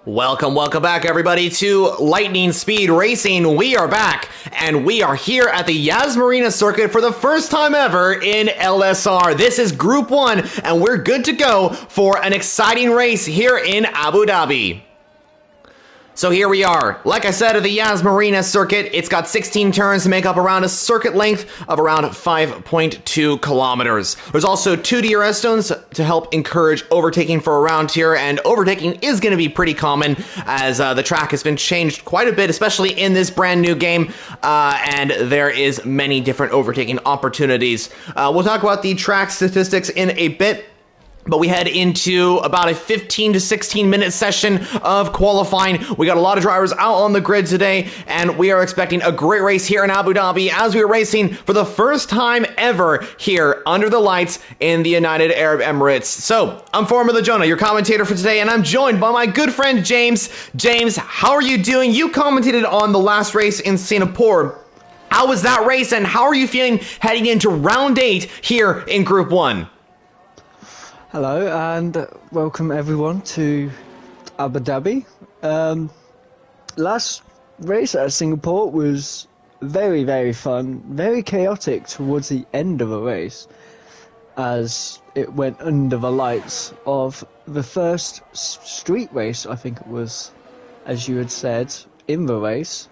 Welcome back, everybody, to Lightning Speed Racing. We are back, and we are here at the Yas Marina circuit for the first time ever in LSR. This is Group 1, and we're good to go for an exciting race here in Abu Dhabi. So here we are. Like I said, at the Yas Marina circuit, it's got 16 turns to make up around a circuit length of around 5.2 kilometers. There's also 2 DRS zones to help encourage overtaking for around here, and overtaking is going to be pretty common as the track has been changed quite a bit, especially in this brand new game, and there is many different overtaking opportunities. We'll talk about the track statistics in a bit, but we head into about a 15 to 16 minute session of qualifying. We got a lot of drivers out on the grid today, and we are expecting a great race here in Abu Dhabi as we are racing for the first time ever here under the lights in the United Arab Emirates. So, I'm Formula Jonah, your commentator for today, and I'm joined by my good friend James. James, how are you doing? You commentated on the last race in Singapore. How was that race, and how are you feeling heading into round 8 here in Group 1? Hello and welcome everyone to Abu Dhabi. Last race at Singapore was very fun, very chaotic towards the end of the race as it went under the lights of the first street race, I think it was, as you had said, in the race.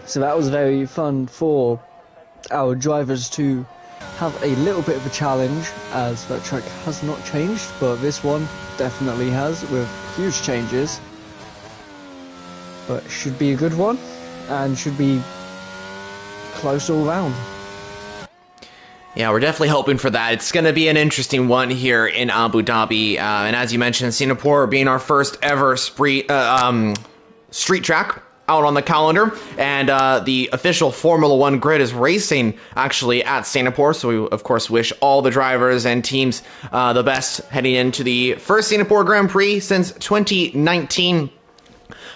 So that was very fun for our drivers to have a little bit of a challenge, as that track has not changed, but this one definitely has, with huge changes. But should be a good one, and should be close all round. Yeah, we're definitely hoping for that. It's going to be an interesting one here in Abu Dhabi, and as you mentioned, Singapore being our first ever street track out on the calendar, and the official Formula 1 grid is racing actually at Singapore, so we of course wish all the drivers and teams the best heading into the first Singapore Grand Prix since 2019.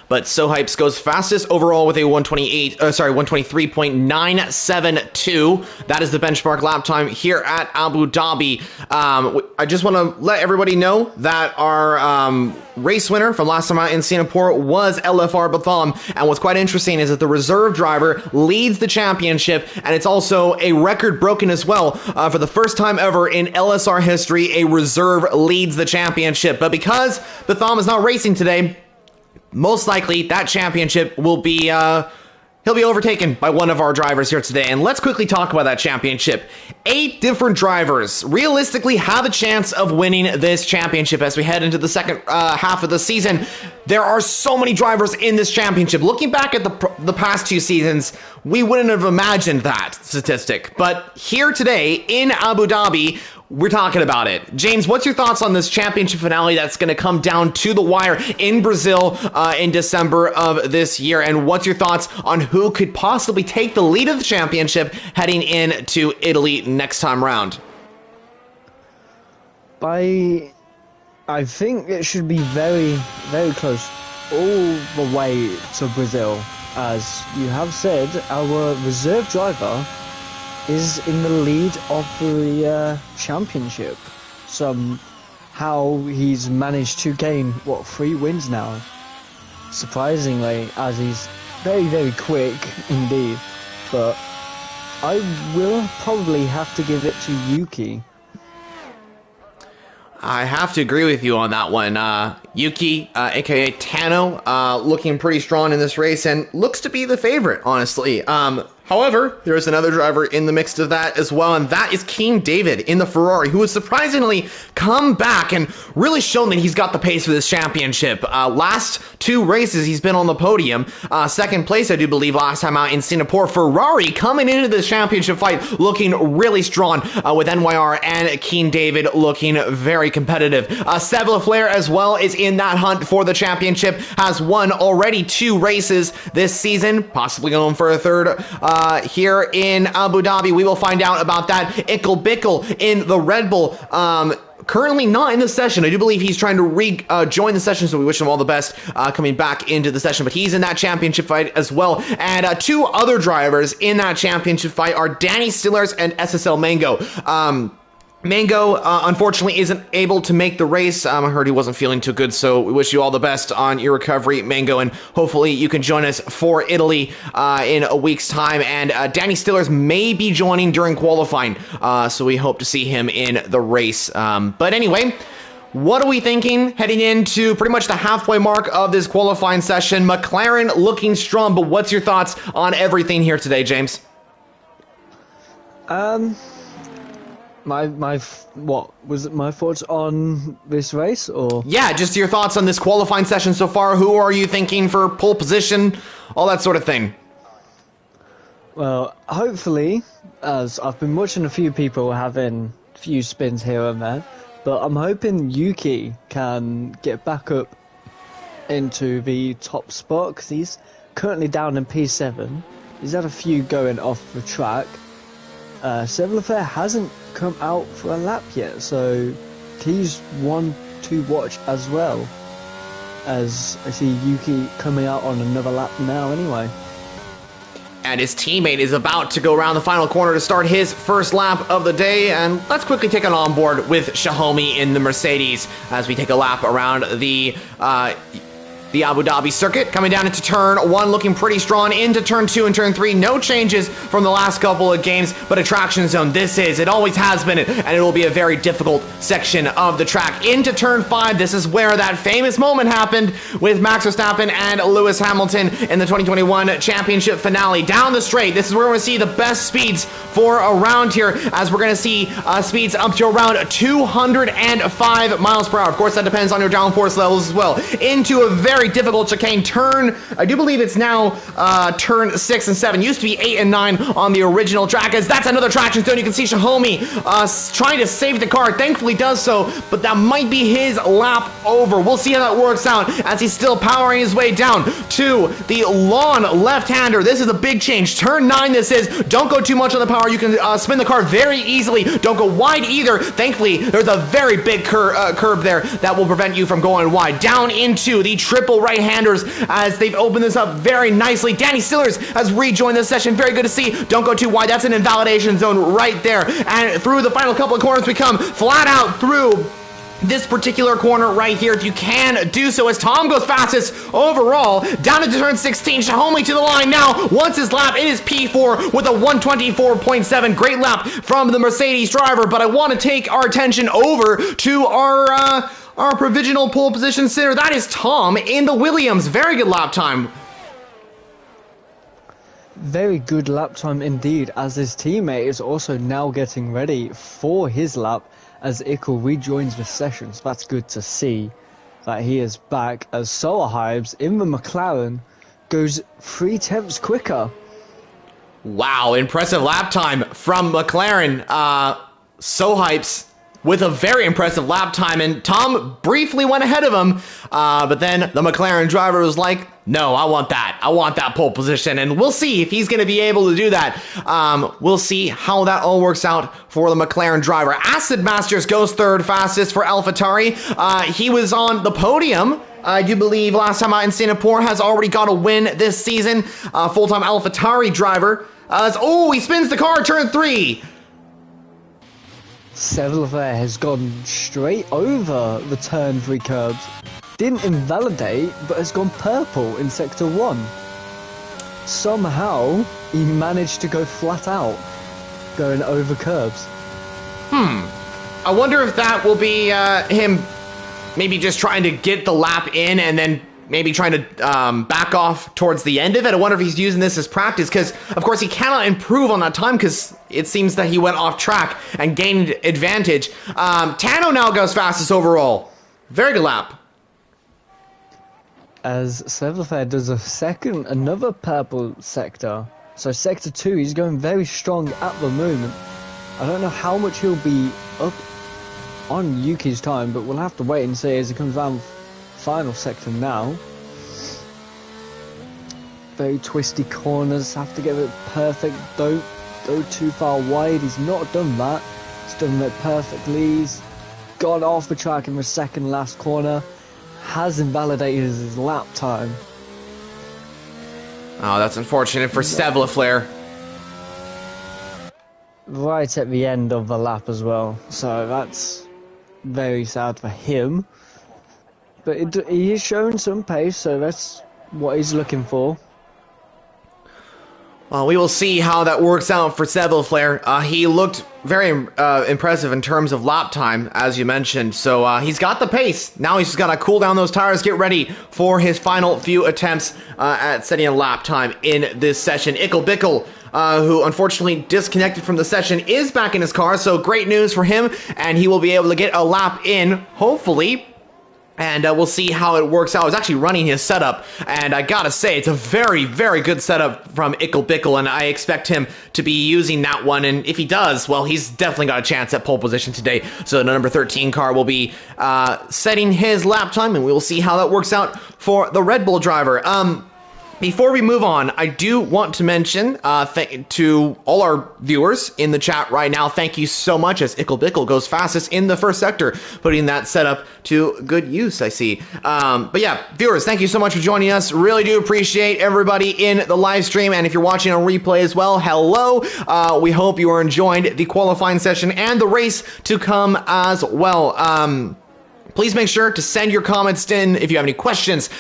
But Sohypes goes fastest overall with a 123.972. That is the benchmark lap time here at Abu Dhabi. I just want to let everybody know that our race winner from last time out in Singapore was LFR Batham. And what's quite interesting is that the reserve driver leads the championship, and it's also a record broken as well. For the first time ever in LSR history, a reserve leads the championship. But because Batham is not racing today, most likely that championship will be, he'll be overtaken by one of our drivers here today. And let's quickly talk about that championship. 8 different drivers realistically have a chance of winning this championship as we head into the second half of the season. There are so many drivers in this championship. Looking back at the past 2 seasons, we wouldn't have imagined that statistic. But here today in Abu Dhabi, we're talking about it. James, what's your thoughts on this championship finale that's going to come down to the wire in Brazil in December of this year? And what's your thoughts on who could possibly take the lead of the championship heading into Italy next time round? I think it should be very close all the way to Brazil. As you have said, our reserve driver is in the lead of the championship. Somehow he's managed to gain, 3 wins now? Surprisingly, as he's very quick indeed. But I will probably have to give it to Yuki. I have to agree with you on that one. Yuki, aka Tano, looking pretty strong in this race and looks to be the favorite, honestly. However, there is another driver in the mix of that as well, and that is King David in the Ferrari, who has surprisingly come back and really shown that he's got the pace for this championship. Last 2 races, he's been on the podium. Second place, I do believe, last time out in Singapore. Ferrari coming into this championship fight looking really strong with NYR and King David looking very competitive. Seb Leclerc as well is in that hunt for the championship, has won already 2 races this season, possibly going for a third here in Abu Dhabi. We will find out about that. Ickle Bickle in the Red Bull, currently not in the session. I do believe he's trying to rejoin the session, so we wish him all the best coming back into the session. But he's in that championship fight as well. And 2 other drivers in that championship fight are Danny Stillers and SSL Mango. Mango, unfortunately, isn't able to make the race. I heard he wasn't feeling too good, so we wish you all the best on your recovery, Mango, and hopefully you can join us for Italy in a week's time. And Danny Stillers may be joining during qualifying, so we hope to see him in the race. But anyway, what are we thinking heading into pretty much the halfway mark of this qualifying session? McLaren looking strong, but what's your thoughts on everything here today, James? What was it? My thoughts on this race, or Yeah, just your thoughts on this qualifying session so far. Who are you thinking for pole position? All that sort of thing. well, hopefully, as I've been watching a few people having a few spins here and there, but I'm hoping Yuki can get back up into the top spot because he's currently down in P7. He's had a few going off the track. Sevilla hasn't come out for a lap yet, so he's one to watch as well, as I see Yuki coming out on another lap now anyway. And his teammate is about to go around the final corner to start his first lap of the day. And let's quickly take it on board with Xiaomi in the Mercedes as we take a lap around the Abu Dhabi circuit. Coming down into turn 1, looking pretty strong. Into turn 2 and turn 3, no changes from the last couple of games, but a traction zone. It always has been, and it will be a very difficult section of the track. Into turn 5, this is where that famous moment happened with Max Verstappen and Lewis Hamilton in the 2021 championship finale. Down the straight, this is where we're going to see the best speeds for a round here, as we're going to see speeds up to around 205 miles per hour. Of course, that depends on your downforce levels as well. Into a very difficult chicane turn. I do believe it's now turn 6 and 7. Used to be 8 and 9 on the original track. As that's another traction zone. You can see Xiaomi trying to save the car. Thankfully does so, but that might be his lap over. We'll see how that works out as he's still powering his way down to the lawn left-hander. This is a big change. Turn 9 this is. Don't go too much on the power. You can spin the car very easily. Don't go wide either. Thankfully, there's a very big curb there that will prevent you from going wide. Down into the triple right-handers as they've opened this up very nicely. Danny Stillers has rejoined this session. Very good to see. Don't go too wide. That's an invalidation zone right there. And through the final couple of corners, we come flat out through this particular corner right here, if you can do so, as Tom goes fastest overall. Down into turn 16, Xiaomi to the line now. Once his lap, it is P4 with a 124.7. Great lap from the Mercedes driver, but I want to take our attention over to our provisional pole position sitter. That is Tom in the Williams. Very good lap time. Very good lap time indeed, as his teammate is also now getting ready for his lap as Ickle rejoins the session. So that's good to see that he is back, as Solheim in the McLaren goes 3/10 quicker. Wow, impressive lap time from McLaren. Solheim with a very impressive lap time, and Tom briefly went ahead of him, but then the McLaren driver was like, no, I want that pole position, and we'll see if he's going to be able to do that. We'll see how that all works out for the McLaren driver. Acid Masters goes third fastest for AlphaTauri. He was on the podium, I do believe, last time out in Singapore, has already got a win this season. Full-time AlphaTauri driver. He spins the car, turn 3. Sevilla has gone straight over the turn 3 curbs. Didn't invalidate, but has gone purple in sector 1. Somehow, he managed to go flat out, going over curbs. I wonder if that will be him maybe just trying to get the lap in and then maybe trying to back off towards the end of it. I wonder if he's using this as practice, because of course he cannot improve on that time because it seems that he went off track and gained advantage. Tano now goes fastest overall. Very good lap. As Sevilla does another purple sector. So sector 2, he's going very strong at the moment. I don't know how much he'll be up on Yuki's time, but we'll have to wait and see as he comes down final sector now. Very twisty corners, have to get it perfect. Don't go too far wide. He's not done that. He's done it perfectly. He's gone off the track in the second last corner. Has invalidated his lap time. Oh, that's unfortunate for Sevilla. right at the end of the lap as well. So that's very sad for him. But he is showing some pace, so that's what he's looking for. Well, we will see how that works out for Flair. He looked very impressive in terms of lap time, as you mentioned. So he's got the pace. Now he's just got to cool down those tires, get ready for his final few attempts at setting a lap time in this session. Bickle, who unfortunately disconnected from the session, is back in his car. So great news for him, and he will be able to get a lap in, hopefully. And we'll see how it works out. I was actually running his setup, and I gotta say, it's a very, very good setup from Bickle, and I expect him to be using that one, and if he does, well, he's definitely got a chance at pole position today. So the number 13 car will be setting his lap time, and we will see how that works out for the Red Bull driver. Before we move on, I do want to mention to all our viewers in the chat right now, thank you so much, as Bickle goes fastest in the first sector, putting that setup to good use, I see. But yeah, viewers, thank you so much for joining us. Really do appreciate everybody in the live stream, and if you're watching on replay as well, hello. We hope you are enjoying the qualifying session and the race to come as well. Please make sure to send your comments in if you have any questions.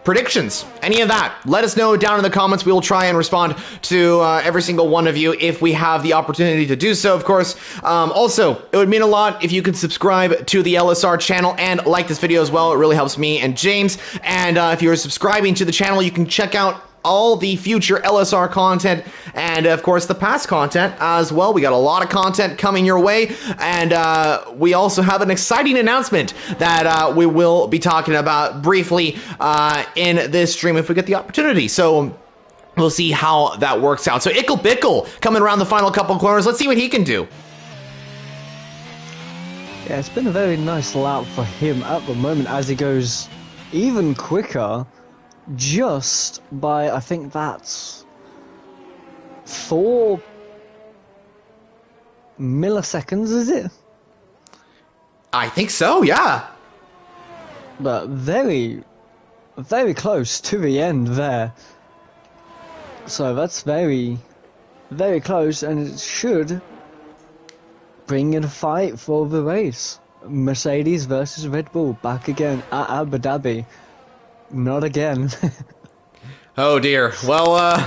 Predictions, any of that, let us know down in the comments. We will try and respond to every single one of you if we have the opportunity to do so, of course. Also, it would mean a lot if you could subscribe to the LSR channel and like this video as well. It really helps me and James. And if you're subscribing to the channel, you can check out all the future LSR content and of course the past content as well. We got a lot of content coming your way, and we also have an exciting announcement that we will be talking about briefly in this stream if we get the opportunity. So we'll see how that works out. So Bickle coming around the final couple corners. Let's see what he can do. Yeah, it's been a very nice lap for him at the moment as he goes even quicker. Just by, I think that's 4 milliseconds, is it? I think so, yeah. But very, very close to the end there. So that's very, very close, and it should bring in a fight for the race. Mercedes versus Red Bull, back again at Abu Dhabi. Not again. Oh dear. Well,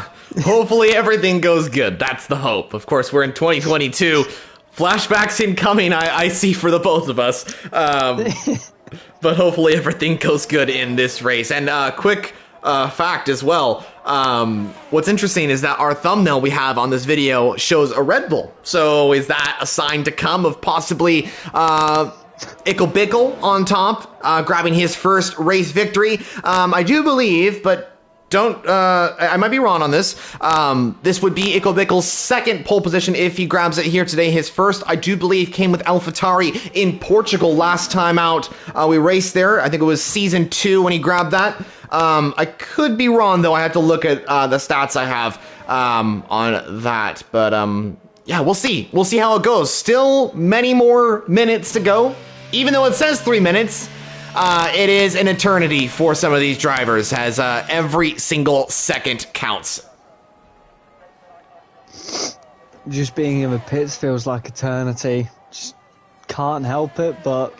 hopefully everything goes good. That's the hope. Of course, we're in 2022. Flashbacks incoming, I see for the both of us. But hopefully everything goes good in this race. And quick fact as well. What's interesting is that our thumbnail we have on this video shows a Red Bull. So is that a sign to come of possibly Bickle on top, grabbing his first race victory? I do believe, but don't, I might be wrong on this. This would be Bickle's second pole position if he grabs it here today. His first, I do believe, came with AlphaTauri in Portugal last time out. We raced there. I think it was season 2 when he grabbed that. I could be wrong though. I have to look at the stats I have on that, but yeah, we'll see. We'll see how it goes. Still many more minutes to go. Even though it says 3 minutes, it is an eternity for some of these drivers, as every single second counts. Just being in the pits feels like eternity. Just can't help it, but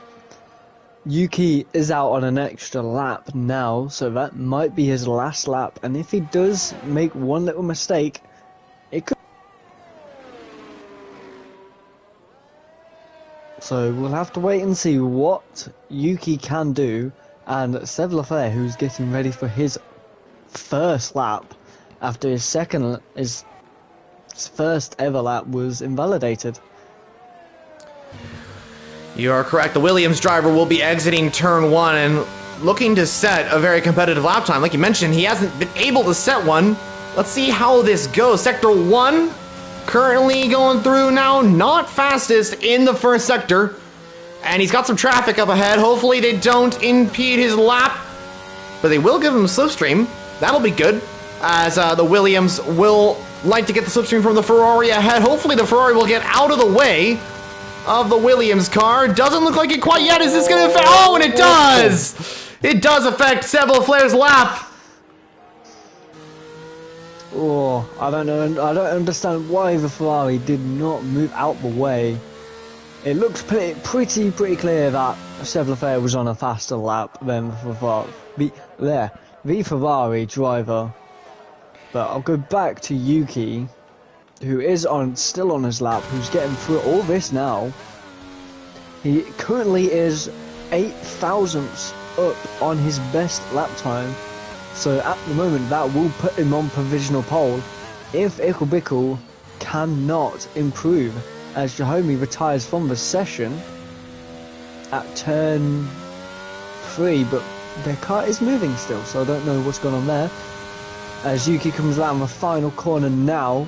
Yuki is out on an extra lap now, so that might be his last lap. And if he does make one little mistake, it could. So we'll have to wait and see what Yuki can do, and Leclerc, who's getting ready for his first lap after his first ever lap was invalidated. You are correct. The Williams driver will be exiting turn 1 and looking to set a very competitive lap time. Like you mentioned, he hasn't been able to set one. Let's see how this goes. Sector 1 currently going through now, not fastest in the first sector. And he's got some traffic up ahead. Hopefully they don't impede his lap, but they will give him a slipstream. That'll be good, as the Williams will like to get the slipstream from the Ferrari ahead. Hopefully the Ferrari will get out of the way of the Williams car. Doesn't look like it quite yet. Is this going to affect? Oh, and it does! It does affect Leclerc's lap. Oh, I don't know. I don't understand why the Ferrari did not move out the way. It looks pretty clear that Leclerc was on a faster lap than the Ferrari driver. But I'll go back to Yuki, who is still on his lap, who's getting through all this now. He currently is 8 thousandths up on his best lap time. So at the moment that will put him on provisional pole if Bickle cannot improve, as Jahome retires from the session at turn 3, but their car is moving still, so I don't know what's going on there. As Yuki comes around the final corner now,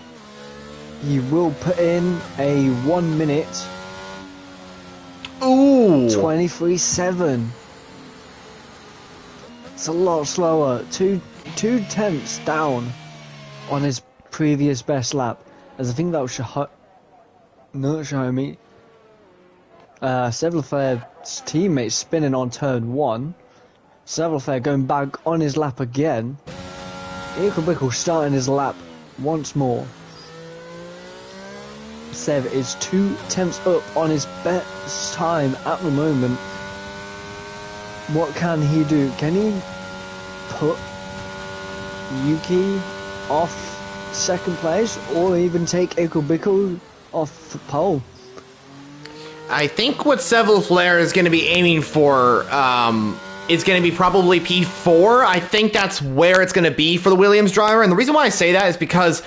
he will put in a 1 minute. Ooh! 23.7. It's a lot slower. Two tenths down on his previous best lap. As I think that was not Xiaomi. Leclerc's teammate spinning on turn 1. Leclerc going back on his lap again. Bickle starting his lap once more. Sev is 2 tenths up on his best time at the moment. What can he do? Can he put Yuki off second place, or even take Bickle off the pole? I think what Leclerc is going to be aiming for is going to be probably P4. I think that's where it's going to be for the Williams driver. And the reason why I say that is because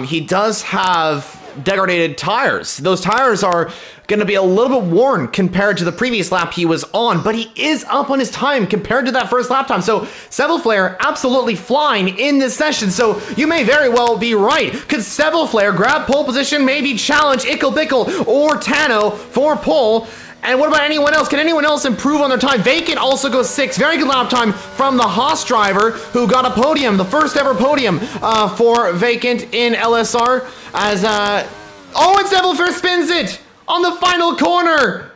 he does have degraded tires. Those tires are going to be a little bit worn compared to the previous lap he was on, but he is up on his time compared to that first lap time. So Leclerc absolutely flying in this session. So you may very well be right. Could Leclerc grab pole position, maybe challenge Bickle or Tano for pole? And what about anyone else? Can anyone else improve on their time? Vacant also goes 6. Very good lap time from the Haas driver, who got a podium, the first ever podium for Vacant in LSR. As and Leclerc spins it on the final corner.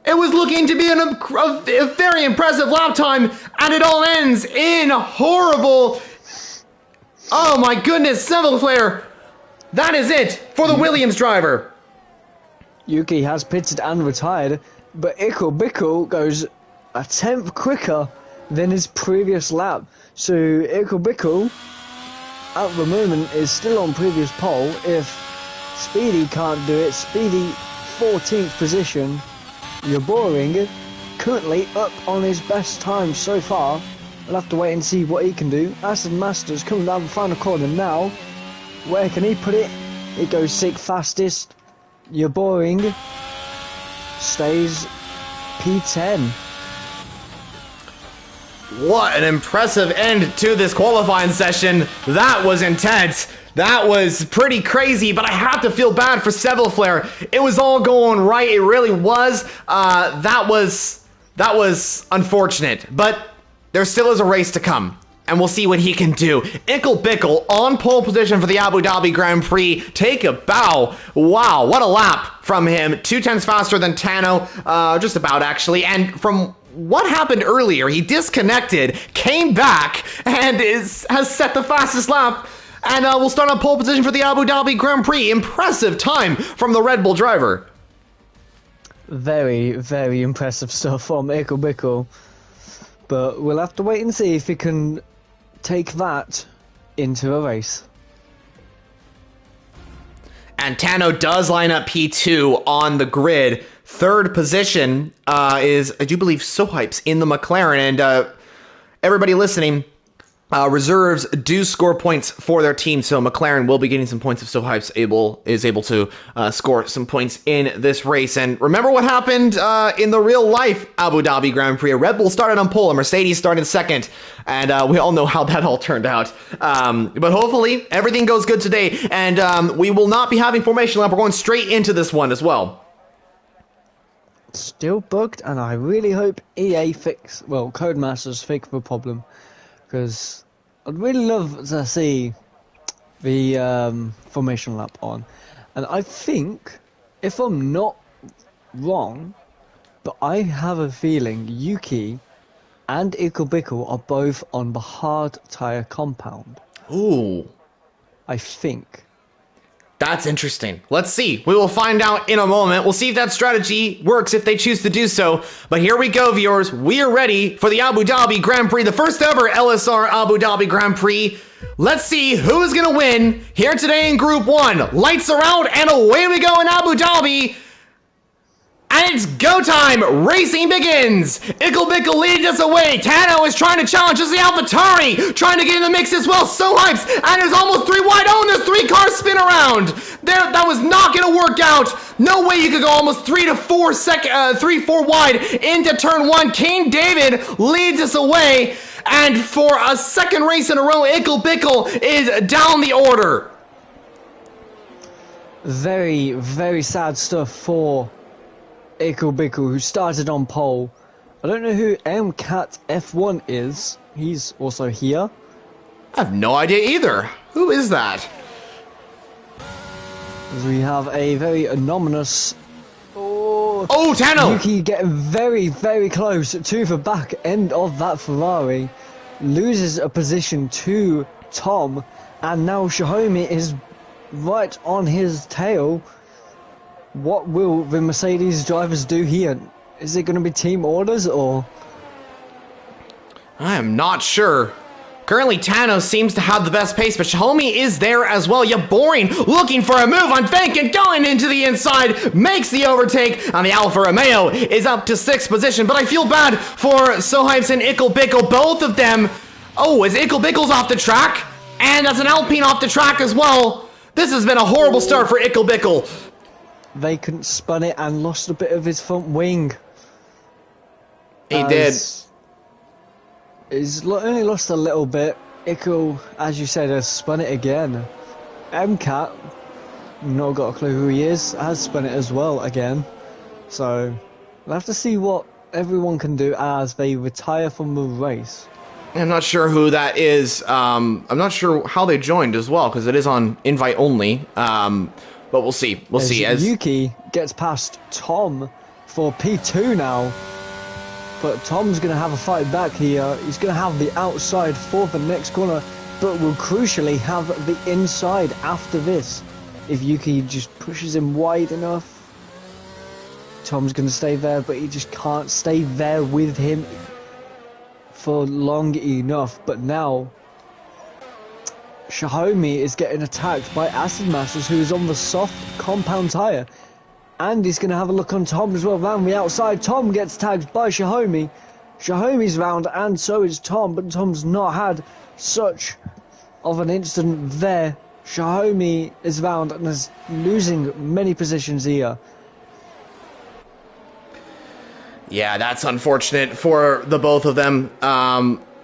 It was looking to be a very impressive lap time, and it all ends in horrible. Oh my goodness, Leclerc. That is it for the Williams driver. Yuki has pitted and retired, but Bickle goes a tenth quicker than his previous lap. So Bickle at the moment is still on previous pole. If Speedy can't do it, Speedy 14th position. You're boring. Currently up on his best time so far. We'll have to wait and see what he can do. Aston Masters coming down the final corner now. Where can he put it? It goes 6th fastest. You're boring. Stays P10. What an impressive end to this qualifying session. That was intense. That was pretty crazy, but I have to feel bad for Leclerc. It was all going right. It really was. That was unfortunate, but there still is a race to come. And we'll see what he can do. Bickle on pole position for the Abu Dhabi Grand Prix. Take a bow. Wow, what a lap from him. 2 tenths faster than Tano, just about actually. And from what happened earlier, he disconnected, came back, and has set the fastest lap. And we'll start on pole position for the Abu Dhabi Grand Prix. Impressive time from the Red Bull driver. Very, very impressive stuff from Bickle. But we'll have to wait and see if he can take that into a race. And Tano does line up P2 on the grid. Third position is, I do believe, Sohypes in the McLaren. And everybody listening, reserves do score points for their team, so McLaren will be getting some points if Sohypes is able to score some points in this race. And remember what happened in the real life Abu Dhabi Grand Prix. A Red Bull started on pole, a Mercedes started second, and we all know how that all turned out. But hopefully everything goes good today, and we will not be having formation lap. We're going straight into this one as well. Still bugged, and I really hope Codemasters fix the problem, because I'd really love to see the formation lap on. And I think, if I'm not wrong, but I have a feeling Yuki and Bickle are both on the hard tyre compound. Ooh. I think. That's interesting. Let's see. We will find out in a moment. We'll see if that strategy works if they choose to do so. But here we go, viewers. We are ready for the Abu Dhabi Grand Prix, the first ever LSR Abu Dhabi Grand Prix. Let's see who's going to win here today in Group 1. Lights are out and away we go in Abu Dhabi. And it's go time! Racing begins! Ickle Bickle leads us away. Tano is trying to challenge us. The AlphaTauri trying to get in the mix as well. So hypes! And there's almost 3 wide. Oh, and there's 3 cars spin around. That was not going to work out. No way you could go almost 3 to 4 4 wide into turn 1. King David leads us away. And for a second race in a row, Ickle Bickle is down the order. Very, very sad stuff for Ickle Bickle, who started on pole. I don't know who MCAT F1 is. He's also here. I have no idea either. Who is that? We have a very anonymous... Oh, Tano! Yuki getting very, very close to the back end of that Ferrari. Loses a position to Tom. And now Xiaomi is right on his tail. What will the Mercedes drivers do here? Is it going to be team orders or? I am not sure. Currently, Tano seems to have the best pace, but Xiaomi is there as well. Yeah, boring, looking for a move on Fenk and going into the inside, makes the overtake, and the Alfa Romeo is up to 6th position. But I feel bad for Sohypes and Ickle Bickle, both of them. Oh, is Ickle Bickle's off the track? And that's an Alpine off the track as well. This has been a horrible start for Ickle Bickle. Vacant spun it and lost a bit of his front wing. He did. He's only lost a little bit. Ickle, as you said, has spun it again. MCAT, not got a clue who he is, has spun it as well again. So, we'll have to see what everyone can do as they retire from the race. I'm not sure who that is. I'm not sure how they joined as well, because it is on invite only. But we'll see. We'll see. As Yuki gets past Tom for P2 now. But Tom's going to have a fight back here. He's going to have the outside for the next corner, but will crucially have the inside after this. If Yuki just pushes him wide enough, Tom's going to stay there, but he just can't stay there with him for long enough. But now Xiaomi is getting attacked by Acid Masters, who is on the soft compound tyre. And he's going to have a look on Tom as well, round the outside. Tom gets tagged by Xiaomi. Xiaomi's round, and so is Tom, but Tom's not had such of an incident there. Xiaomi is round and is losing many positions here. Yeah, that's unfortunate for the both of them.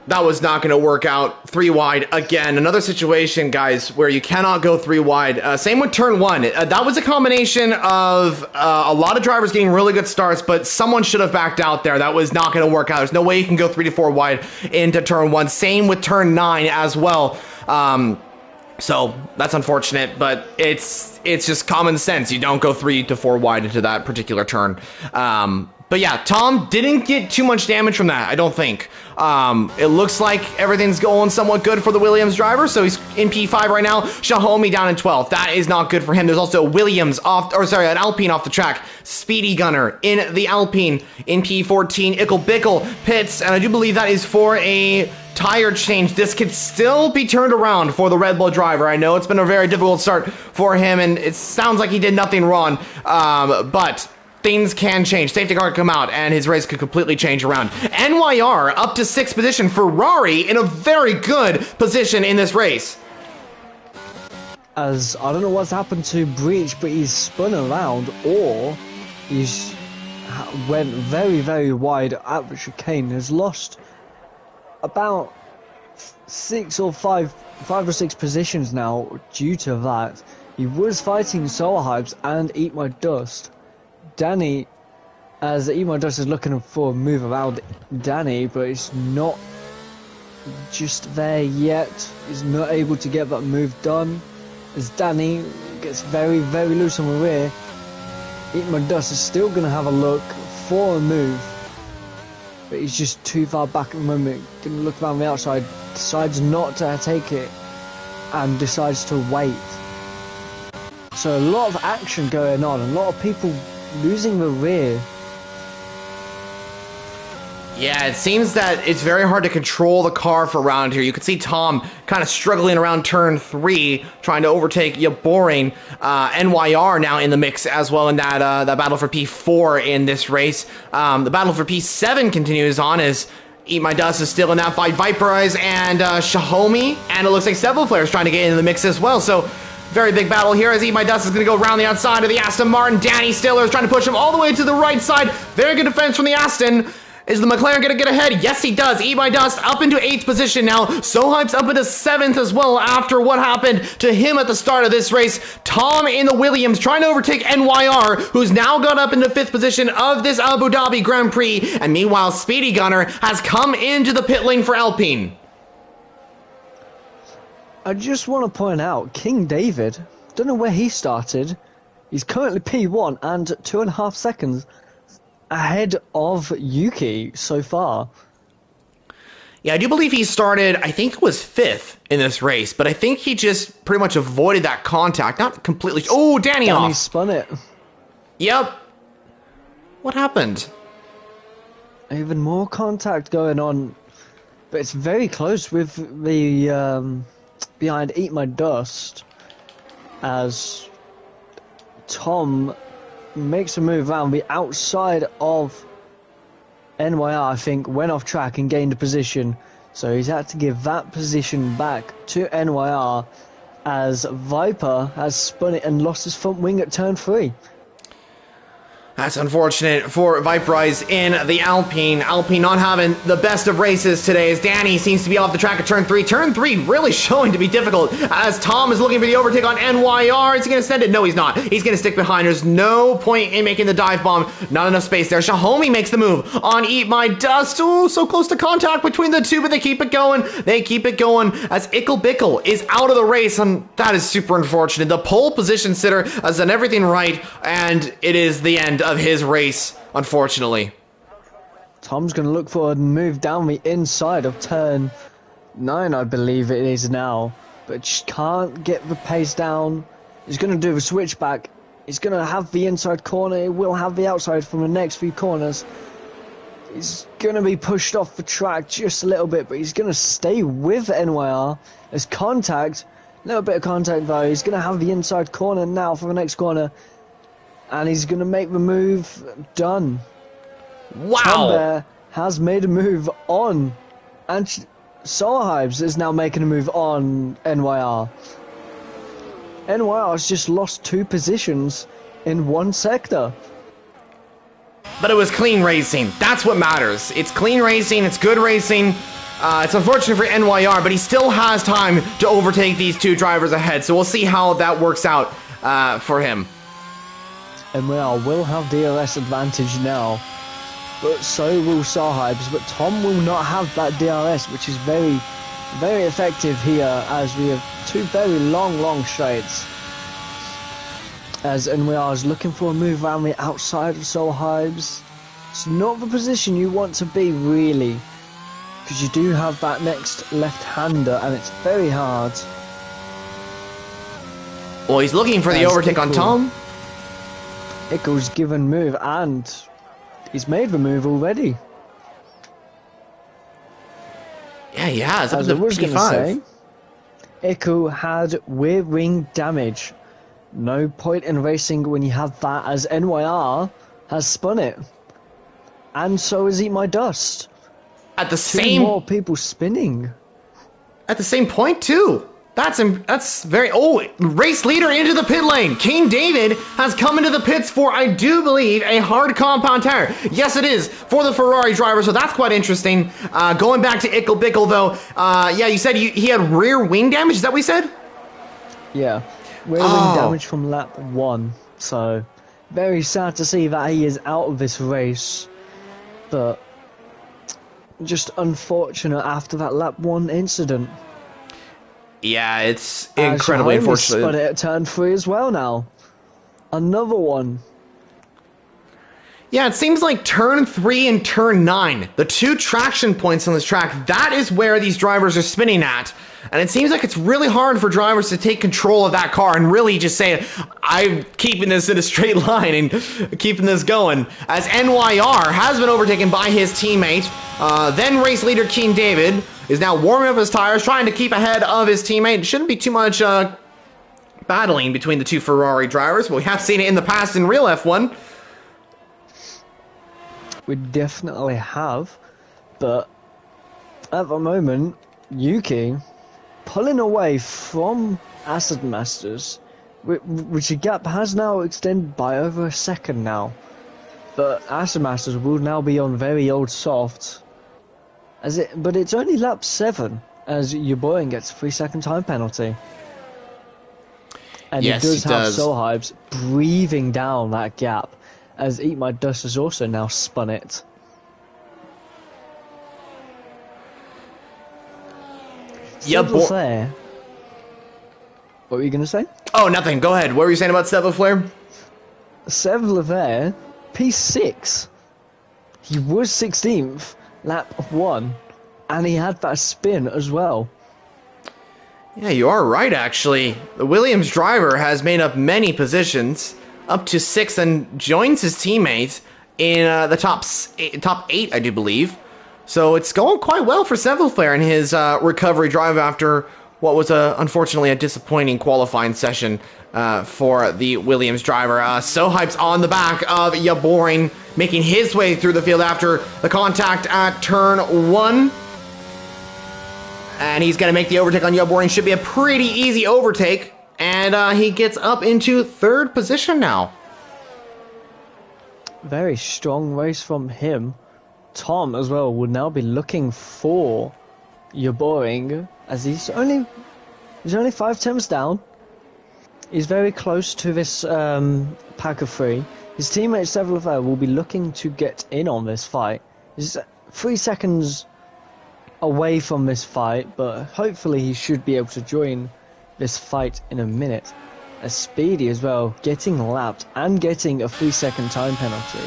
That was not going to work out. 3 wide again. Another situation, guys, where you cannot go 3 wide. Same with turn 1. That was a combination of a lot of drivers getting really good starts, but someone should have backed out there. That was not going to work out. There's no way you can go 3 to 4 wide into turn 1. Same with turn 9 as well. So that's unfortunate, but it's just common sense. You don't go 3 to 4 wide into that particular turn. But yeah, Tom didn't get too much damage from that, I don't think. It looks like everything's going somewhat good for the Williams driver, so he's in P5 right now. Xiaomi down in 12th. That is not good for him. There's also Williams an Alpine off the track. Speedy Gunner in the Alpine in P14. Ickle Bickle pits, and I do believe that is for a tire change. This could still be turned around for the Red Bull driver. I know it's been a very difficult start for him, and it sounds like he did nothing wrong, but things can change. Safety car come out, and his race could completely change around. NYR up to 6th position. Ferrari in a very good position in this race. As I don't know what's happened to Breach, but he's spun around, or he's went very, very wide at the chicane. Has lost about 5 or 6 positions now due to that. He was fighting Soul Hypes and Eat My Dust. Danny, as Eat My Dust is looking for a move around Danny, but it's not just there yet. He's not able to get that move done. As Danny gets very, very loose on the rear, Eat My Dust is still going to have a look for a move, but he's just too far back at the moment. Going to look around the outside, decides not to take it. and decides to wait. So a lot of action going on, a lot of people losing the rear. Yeah, it seems that it's very hard to control the car for around here. You can see Tom kind of struggling around turn 3, trying to overtake Yaboring. NYR now in the mix as well in that battle for P4 in this race. The battle for P7 continues on as Eat My Dust is still in that fight. Viperize and Shahomi, and it looks like several players trying to get into the mix as well. So very big battle here as Eat My Dust is going to go around the outside of the Aston Martin. Danny Stiller is trying to push him all the way to the right side. Very good defense from the Aston. Is the McLaren going to get ahead? Yes, he does. Eat My Dust up into 8th position now. Sohype's up into 7th as well after what happened to him at the start of this race. Tom in the Williams trying to overtake NYR, who's now got up into 5th position of this Abu Dhabi Grand Prix. And meanwhile, Speedy Gunner has come into the pit lane for Alpine. I just want to point out, King David, don't know where he started. He's currently P1 and 2.5 seconds ahead of Yuki so far. Yeah, I do believe he started, I think it was 5th in this race, but I think he just pretty much avoided that contact. Not completely. Oh, Danny off. Spun it. Yep. What happened? Even more contact going on, but it's very close with the behind Eat My Dust as Tom makes a move around the outside of NYR. I think went off track and gained a position, so he's had to give that position back to NYR as Viper has spun it and lost his front wing at turn 3. That's unfortunate for Viperize in the Alpine. Alpine not having the best of races today as Danny seems to be off the track at turn 3. Turn 3 really showing to be difficult as Tom is looking for the overtake on NYR. Is he going to send it? No, he's not. He's going to stick behind. There's no point in making the dive bomb. Not enough space there. Shahomi makes the move on Eat My Dust. Oh, so close to contact between the two, but they keep it going. They keep it going as Ickle Bickle is out of the race, and that is super unfortunate. The pole position sitter has done everything right, and it is the end of his race, unfortunately. Tom's going to look for a move down the inside of turn 9, I believe it is now, but just can't get the pace down. He's going to do the switchback. He's going to have the inside corner. He will have the outside from the next few corners. He's going to be pushed off the track just a little bit, but he's going to stay with NYR. There's contact, a little bit of contact though. He's going to have the inside corner now for the next corner. And he's going to make the move. Done. Wow. Tom Bear has made a move on. And Solarhypes is now making a move on NYR. NYR has just lost 2 positions in 1 sector. But it was clean racing. That's what matters. It's clean racing. It's good racing. It's unfortunate for NYR, but he still has time to overtake these 2 drivers ahead. So we'll see how that works out for him. NYR will have DRS advantage now, but so will Sarhypes, but Tom will not have that DRS, which is very, very effective here as we have 2 very long straights. As NYR is looking for a move around the outside of Sarhypes. It's not the position you want to be really, because you do have that next left-hander and it's very hard. Well, he's looking for the overtake on Tom. Ickle's given move and he's made the move already. Yeah, he has. As I was going to say, Ickle had rear wing damage. No point in racing when you have that, as NYR has spun it. And so has Eat My Dust. At the 2 same... more people spinning. At the same point, too. That's very... Oh, race leader into the pit lane. King David has come into the pits for, I do believe, a hard compound tire. Yes, it is, for the Ferrari driver, so that's quite interesting. Going back to Ickle Bickle, though, yeah, you said he had rear wing damage, is that what you said? Yeah, rear wing damage from lap 1, so very sad to see that he is out of this race, but just unfortunate after that lap 1 incident. Yeah, it's incredibly unfortunate. But it at turn 3 as well now. Another one. Yeah, it seems like turn 3 and turn 9, the two traction points on this track, that is where these drivers are spinning at. And it seems like it's really hard for drivers to take control of that car and really just say, I'm keeping this in a straight line and keeping this going. As NYR has been overtaken by his teammate, then race leader King David is now warming up his tires, trying to keep ahead of his teammate. It shouldn't be too much battling between the two Ferrari drivers, but we have seen it in the past in real F1. We definitely have, but at the moment, Yuki pulling away from Acid Masters, which the gap has now extended by over a second now. But Acid Masters will now be on very old softs, but it's only lap 7 as your boy gets a 3-second time penalty. And yes, he does have does. Soul Hypes breathing down that gap, as Eat My Dust has also now spun it. Yeah, Leclerc. What were you going to say? Oh, nothing. Go ahead. What were you saying about Seb Leclerc? Seb Leclerc, P6. He was 16th, lap 1, and he had that spin as well. Yeah, you are right, actually. The Williams driver has made up many positions, up to 6, and joins his teammates in the top 8, I do believe. So it's going quite well for Seb Leclerc in his recovery drive after what was unfortunately a disappointing qualifying session for the Williams driver. So Hype's on the back of Yaboring, making his way through the field after the contact at turn 1. And he's going to make the overtake on Yaboring. Should be a pretty easy overtake. And he gets up into 3rd position now. Very strong race from him. Tom as well would now be looking for Yaboring, as he's only 5 temps down. He's very close to this pack of 3. His teammate Seb Leclerc will be looking to get in on this fight. He's 3 seconds away from this fight, but hopefully he should be able to join this fight in a minute. As Speedy as well, getting lapped and getting a 3-second time penalty.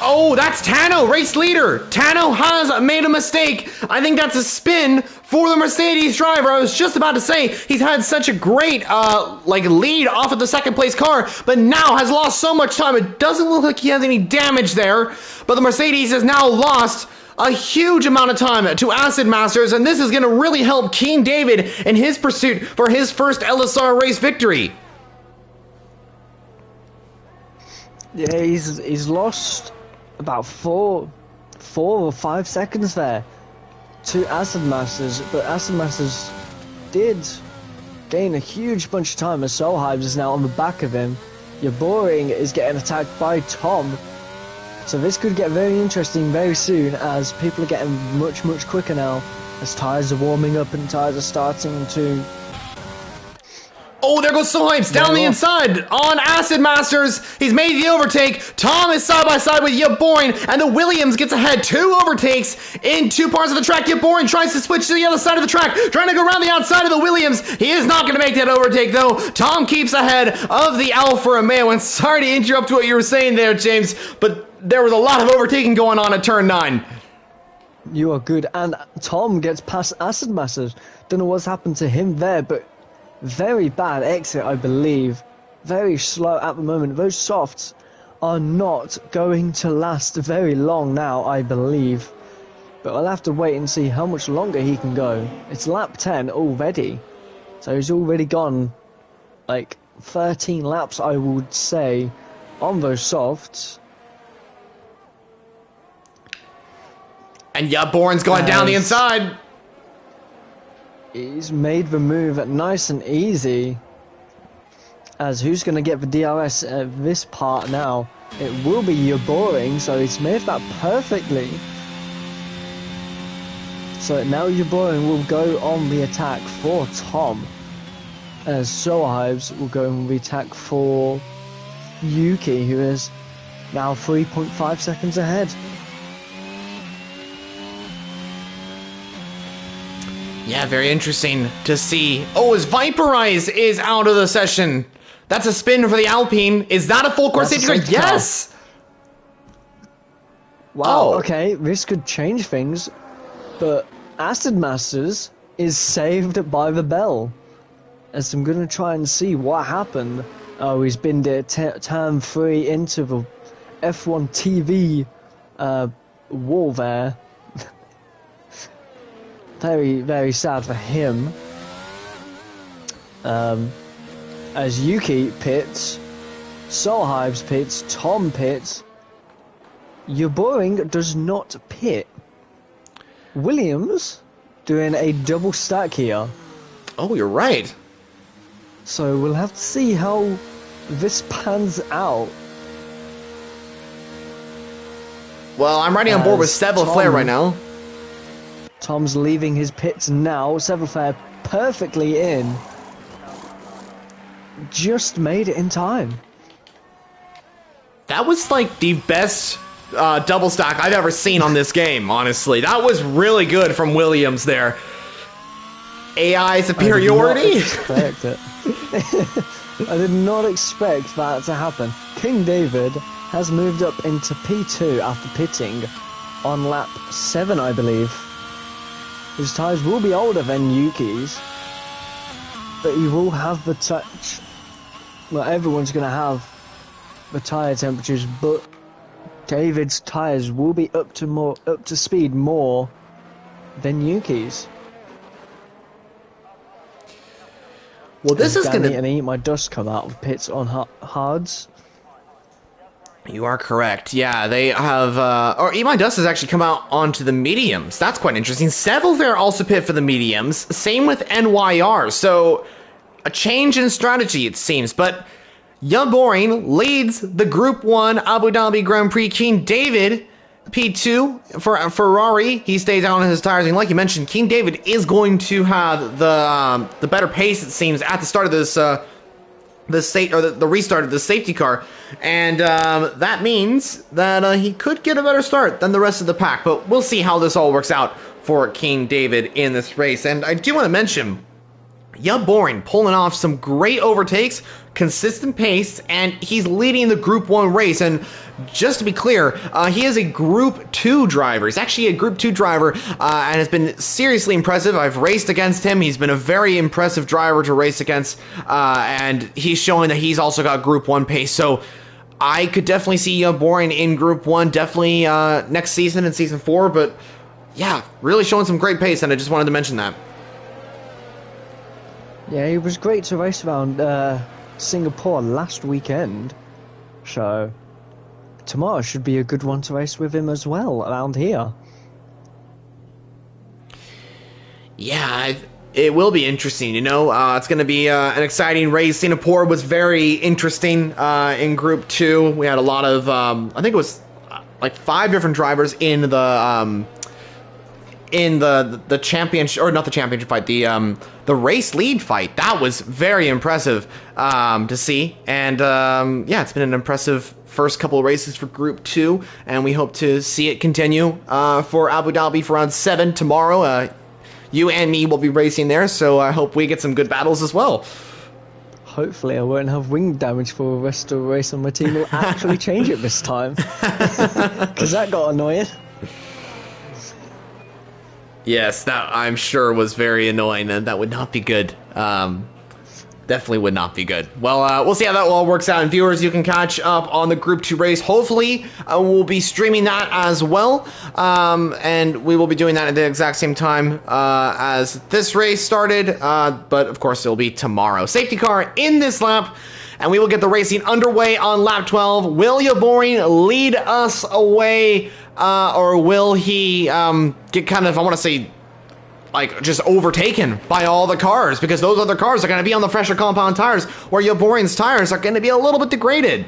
Oh, that's Tano, race leader. Tano has made a mistake. I think that's a spin for the Mercedes driver. I was just about to say he's had such a great lead off of the 2nd place car, but now has lost so much time. It doesn't look like he has any damage there, but the Mercedes has now lost a huge amount of time to Acid Masters, and this is going to really help King David in his pursuit for his first LSR race victory. Yeah, he's lost about 4 or 5 seconds there to Acid Masters, but Acid Masters did gain a huge bunch of time as Soul Hypes is now on the back of him. Yaboring is getting attacked by Tom, so this could get very interesting very soon as people are getting much quicker now as tyres are warming up and tyres are starting to... Oh, there goes Soul Hypes down the inside on Acid Masters. He's made the overtake. Tom is side by side with Yaboring, and the Williams gets ahead. 2 overtakes in 2 parts of the track. Yaboring tries to switch to the other side of the track, trying to go around the outside of the Williams. He is not going to make that overtake, though. Tom keeps ahead of the Alfa Romeo, and sorry to interrupt what you were saying there, James, but there was a lot of overtaking going on at turn 9. You are good, and Tom gets past Acid Masters. Don't know what's happened to him there, but very bad exit, I believe. Very slow at the moment. Those softs are not going to last very long now, I believe. But I'll have to wait and see how much longer he can go. It's lap 10 already. So he's already gone like 13 laps, I would say, on those softs. And Yaboring's going down the inside. He's made the move nice and easy. As who's going to get the DRS at this part now? It will be Yaboring, so he's made that perfectly. So now Yaboring will go on the attack for Tom. As Soul Hypes will go on the attack for Yuki, who is now 3.5 seconds ahead. Yeah, very interesting to see. Oh, his Viperize is out of the session. That's a spin for the Alpine. Is that a full course That's safety a car? safety car. Yes! Wow, Oh. okay, this could change things, but Acid Masters is saved by the bell. As I'm gonna try and see what happened. Oh, he's been there turn 3 into the F1 TV wall there. Very, very sad for him. As Yuki pits, Solheim's pits, Tom pits, your boring does not pit. Williams doing a double stack here. Oh, you're right. So we'll have to see how this pans out. Well, I'm riding on board with Steve Flair right now. Tom's leaving his pits now. Flair perfectly in. Just made it in time. That was like the best double stack I've ever seen on this game, honestly. That was really good from Williams there. AI superiority? I did not expect it. I did not expect that to happen. King David has moved up into P2 after pitting on lap 7, I believe. His tyres will be older than Yuki's, but he will have the touch. Well, everyone's going to have the tyre temperatures, but David's tyres will be up to speed more than Yuki's. Well, this is going to... And Eat My Dust come out of pits on hards. You are correct. Yeah, they have... or Eat My Dust has actually come out onto the mediums. That's quite interesting. Sevelfair also pit for the mediums. Same with NYR. So, a change in strategy, it seems. But Boring leads the Group 1 Abu Dhabi Grand Prix. King David, P2 for Ferrari. He stays out on his tires. And like you mentioned, King David is going to have the better pace, it seems, at the start of this... the restart of the safety car, and that means that he could get a better start than the rest of the pack, but we'll see how this all works out for King David in this race. And I do want to mention Boring pulling off some great overtakes, consistent pace, and he's leading the Group 1 race. And just to be clear, he is a Group 2 driver. He's actually a Group 2 driver and has been seriously impressive. I've raced against him. He's been a very impressive driver to race against, and he's showing that he's also got Group 1 pace. So I could definitely see Boring in Group 1, definitely next season in Season 4. But yeah, really showing some great pace, and I just wanted to mention that. Yeah, it was great to race around Singapore last weekend, so tomorrow should be a good one to race with him as well around here. Yeah, it will be interesting, you know. It's going to be an exciting race. Singapore was very interesting in Group 2. We had a lot of, I think it was like 5 different drivers in the championship, or not the championship fight, the race lead fight. That was very impressive to see. And yeah, it's been an impressive first couple of races for Group 2, and we hope to see it continue for Abu Dhabi for round 7 tomorrow. You and me will be racing there, so I hope we get some good battles as well. Hopefully I won't have wing damage for the rest of the race, and my team will actually change it this time. Because that got annoying. Yes, that I'm sure was very annoying, and that would not be good. Definitely would not be good. Well, we'll see how that all works out. And viewers, you can catch up on the Group 2 race. Hopefully, we'll be streaming that as well. And we will be doing that at the exact same time as this race started. But, of course, it'll be tomorrow. Safety car in this lap. And we will get the racing underway on lap 12. Will Boring lead us away? Or will he get kind of, I want to say, like, just overtaken by all the cars? Because those other cars are going to be on the fresher compound tires, where Boring's tires are going to be a little bit degraded.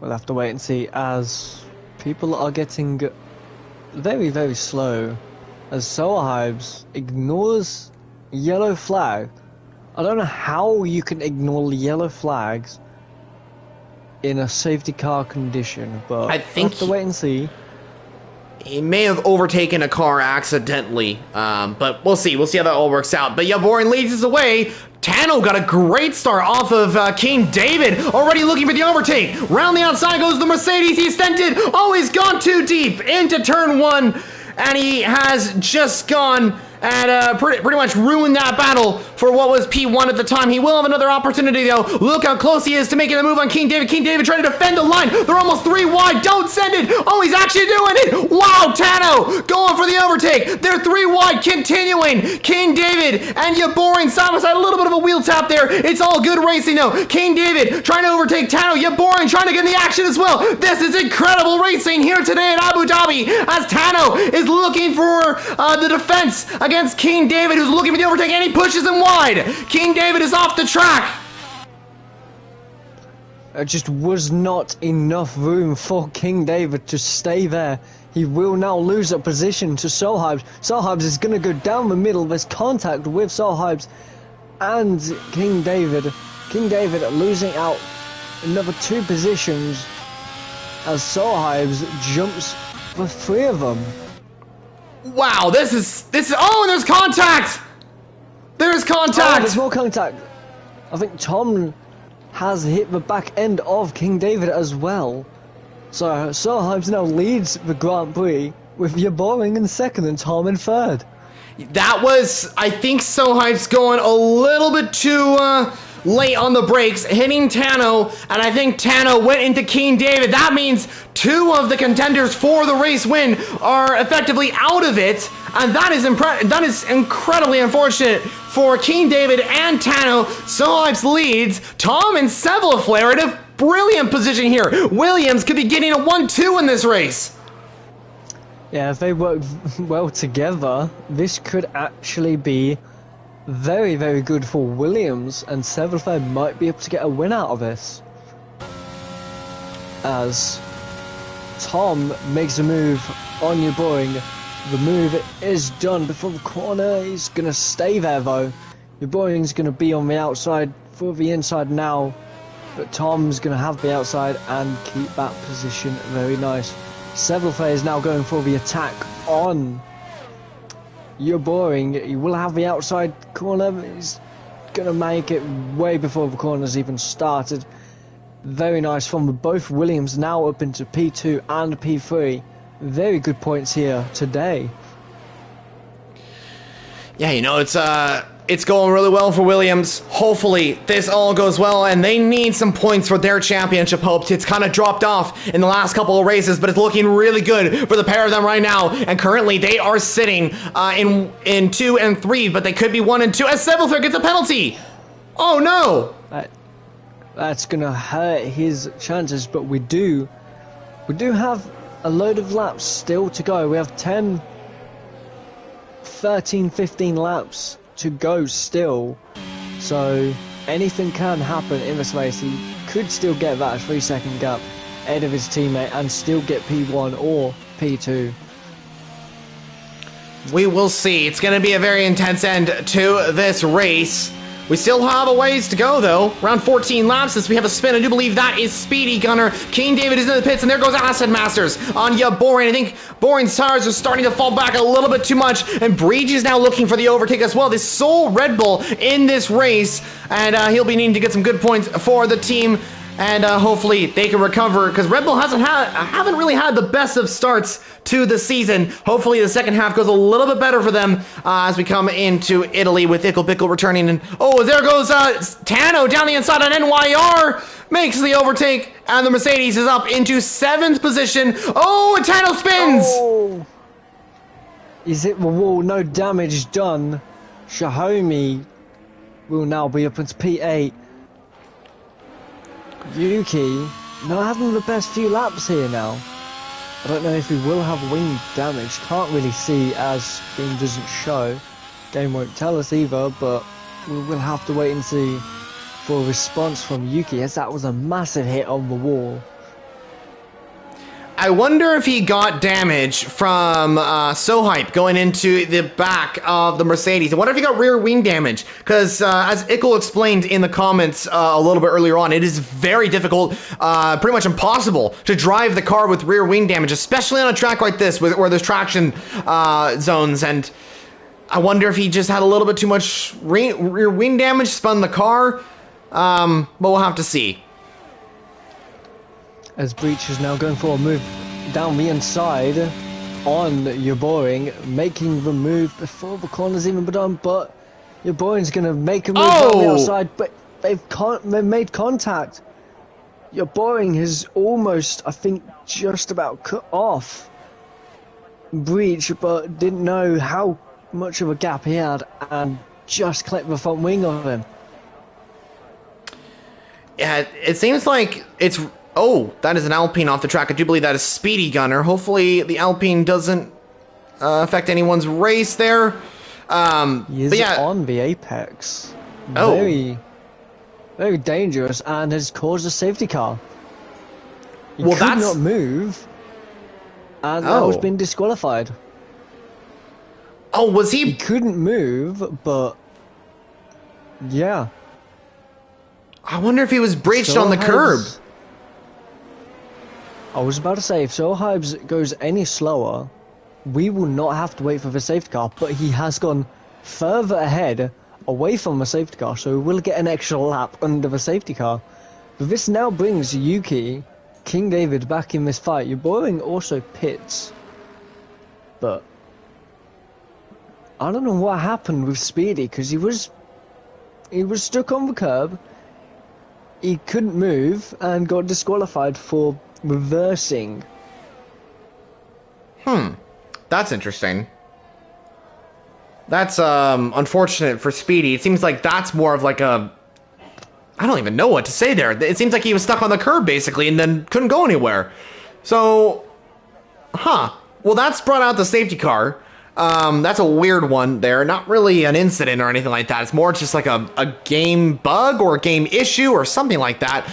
We'll have to wait and see, as people are getting very, very slow. As Solheim ignores yellow flag. I don't know how you can ignore yellow flags in a safety car condition, but I think we'll have to wait and see. He may have overtaken a car accidentally, but we'll see. We'll see how that all works out. But Yaborin leads us away. Tano got a great start off of King David, already looking for the overtake. Round the outside goes the Mercedes. He's stunted. Oh, he's gone too deep into turn one, and he has just gone and pretty much ruined that battle for what was P1 at the time. He will have another opportunity, though. Look how close he is to making the move on King David. King David trying to defend the line. They're almost 3 wide. Don't send it. Oh, he's actually doing it. Wow, Tano going for the overtake. They're 3 wide, continuing. King David and Yaborin side by side. A little bit of a wheel tap there. It's all good racing, though. King David trying to overtake Tano. Yaborin trying to get in the action as well. This is incredible racing here today in Abu Dhabi as Tano is looking for the defense against King David, who's looking for the overtake, and he pushes him wide. King David is off the track. There just was not enough room for King David to stay there. He will now lose a position to Solheim. Solheim is going to go down the middle. There's contact with Solheim and King David. King David losing out another 2 positions as Solheim jumps for 3 of them. Wow, this is oh, there's contact. There's contact. Oh, there's more contact. I think Tom has hit the back end of King David as well. So Solheim now leads the Grand Prix with Yaboring in second and Tom in third. That was, I think Solheim's going a little bit too late on the brakes, hitting Tano, and I think Tano went into King David. That means 2 of the contenders for the race win are effectively out of it, and that is incredibly unfortunate for King David and Tano. Solheim leads. Tom and Sevillaflare are in a brilliant position here. Williams could be getting a 1-2 in this race. Yeah, if they work well together, this could actually be very, very good for Williams, and Sevillaflare might be able to get a win out of this. As Tom makes a move on Yaboring. The move is done before the corner. He's going to stay there, though. Yaboring's going to be on the outside for the inside now, but Tom's going to have the outside and keep that position very nice. Sevillaflare is now going for the attack on Yaboring. He will have the outside corner. He's going to make it way before the corners even started. Very nice from both Williams, now up into P2 and P3. Very good points here today. Yeah, you know, it's going really well for Williams. Hopefully this all goes well, and they need some points for their championship hopes. It's kind of dropped off in the last couple of races, but it's looking really good for the pair of them right now. And currently they are sitting in 2 and 3, but they could be 1 and 2 as Sevillaflare gets a penalty. Oh no! That's gonna hurt his chances, but we do have a load of laps still to go. We have 10, 13, 15 laps to go still, so anything can happen in this race. He could still get that 3-second gap ahead of his teammate and still get P1 or P2. We will see. It's going to be a very intense end to this race. We still have a ways to go, though. Around 14 laps as we have a spin. I do believe that is Speedy Gunner. King David is in the pits, and there goes Acid Masters on Yaboring. I think Boring's tires are starting to fall back a little bit too much, and Breach is now looking for the overtake as well. This sole Red Bull in this race, and he'll be needing to get some good points for the team. And hopefully they can recover, because Red Bull haven't really had the best of starts to the season. Hopefully the second half goes a little bit better for them as we come into Italy with Ickle Pickle returning. And oh, there goes Tano down the inside on NYR, makes the overtake, and the Mercedes is up into 7th position. Oh, and Tano spins! Oh. Is it the wall? No damage done. Shahomi will now be up into P8. Yuki not having the best few laps here now. I don't know if he will have wing damage. Can't really see as game doesn't show. Game won't tell us either, but we'll have to wait and see for a response from Yuki, as that was a massive hit on the wall. I wonder if he got damage from So Hype going into the back of the Mercedes. I wonder if he got rear wing damage, because as Ickle explained in the comments a little bit earlier on, it is very difficult, pretty much impossible, to drive the car with rear wing damage, especially on a track like this where there's traction zones. And I wonder if he just had a little bit too much rear wing damage, spun the car, but we'll have to see. As Breach is now going for a move down the inside on your Boring, making the move before the corner's even done, but your Boring's going to make a move down the outside, but they've made contact. Your Boring has almost, I think, just about cut off Breach, but didn't know how much of a gap he had and just clipped the front wing of him. Yeah, it seems like it's... Oh, that is an Alpine off the track. I do believe that is Speedy Gunner. Hopefully the Alpine doesn't affect anyone's race there. He is on the apex. Oh. Very, very dangerous, and has caused a safety car. He could not move, and now has been disqualified. Oh, was he... He couldn't move, but... Yeah. I wonder if he was breached on the curb. I was about to say, if So Hypes goes any slower, we will not have to wait for the safety car, but he has gone further ahead, away from the safety car, so we'll get an extra lap under the safety car. But this now brings Yuki, King David, back in this fight. Your Boring also pits, but I don't know what happened with Speedy, because he was stuck on the curb, he couldn't move, and got disqualified for reversing. That's interesting. That's unfortunate for Speedy. It seems like that's more of like a... I don't even know what to say there. It seems like he was stuck on the curb, basically, and then couldn't go anywhere. So... Well, that's brought out the safety car. That's a weird one there. Not really an incident or anything like that. It's more just like a game bug or a game issue or something like that.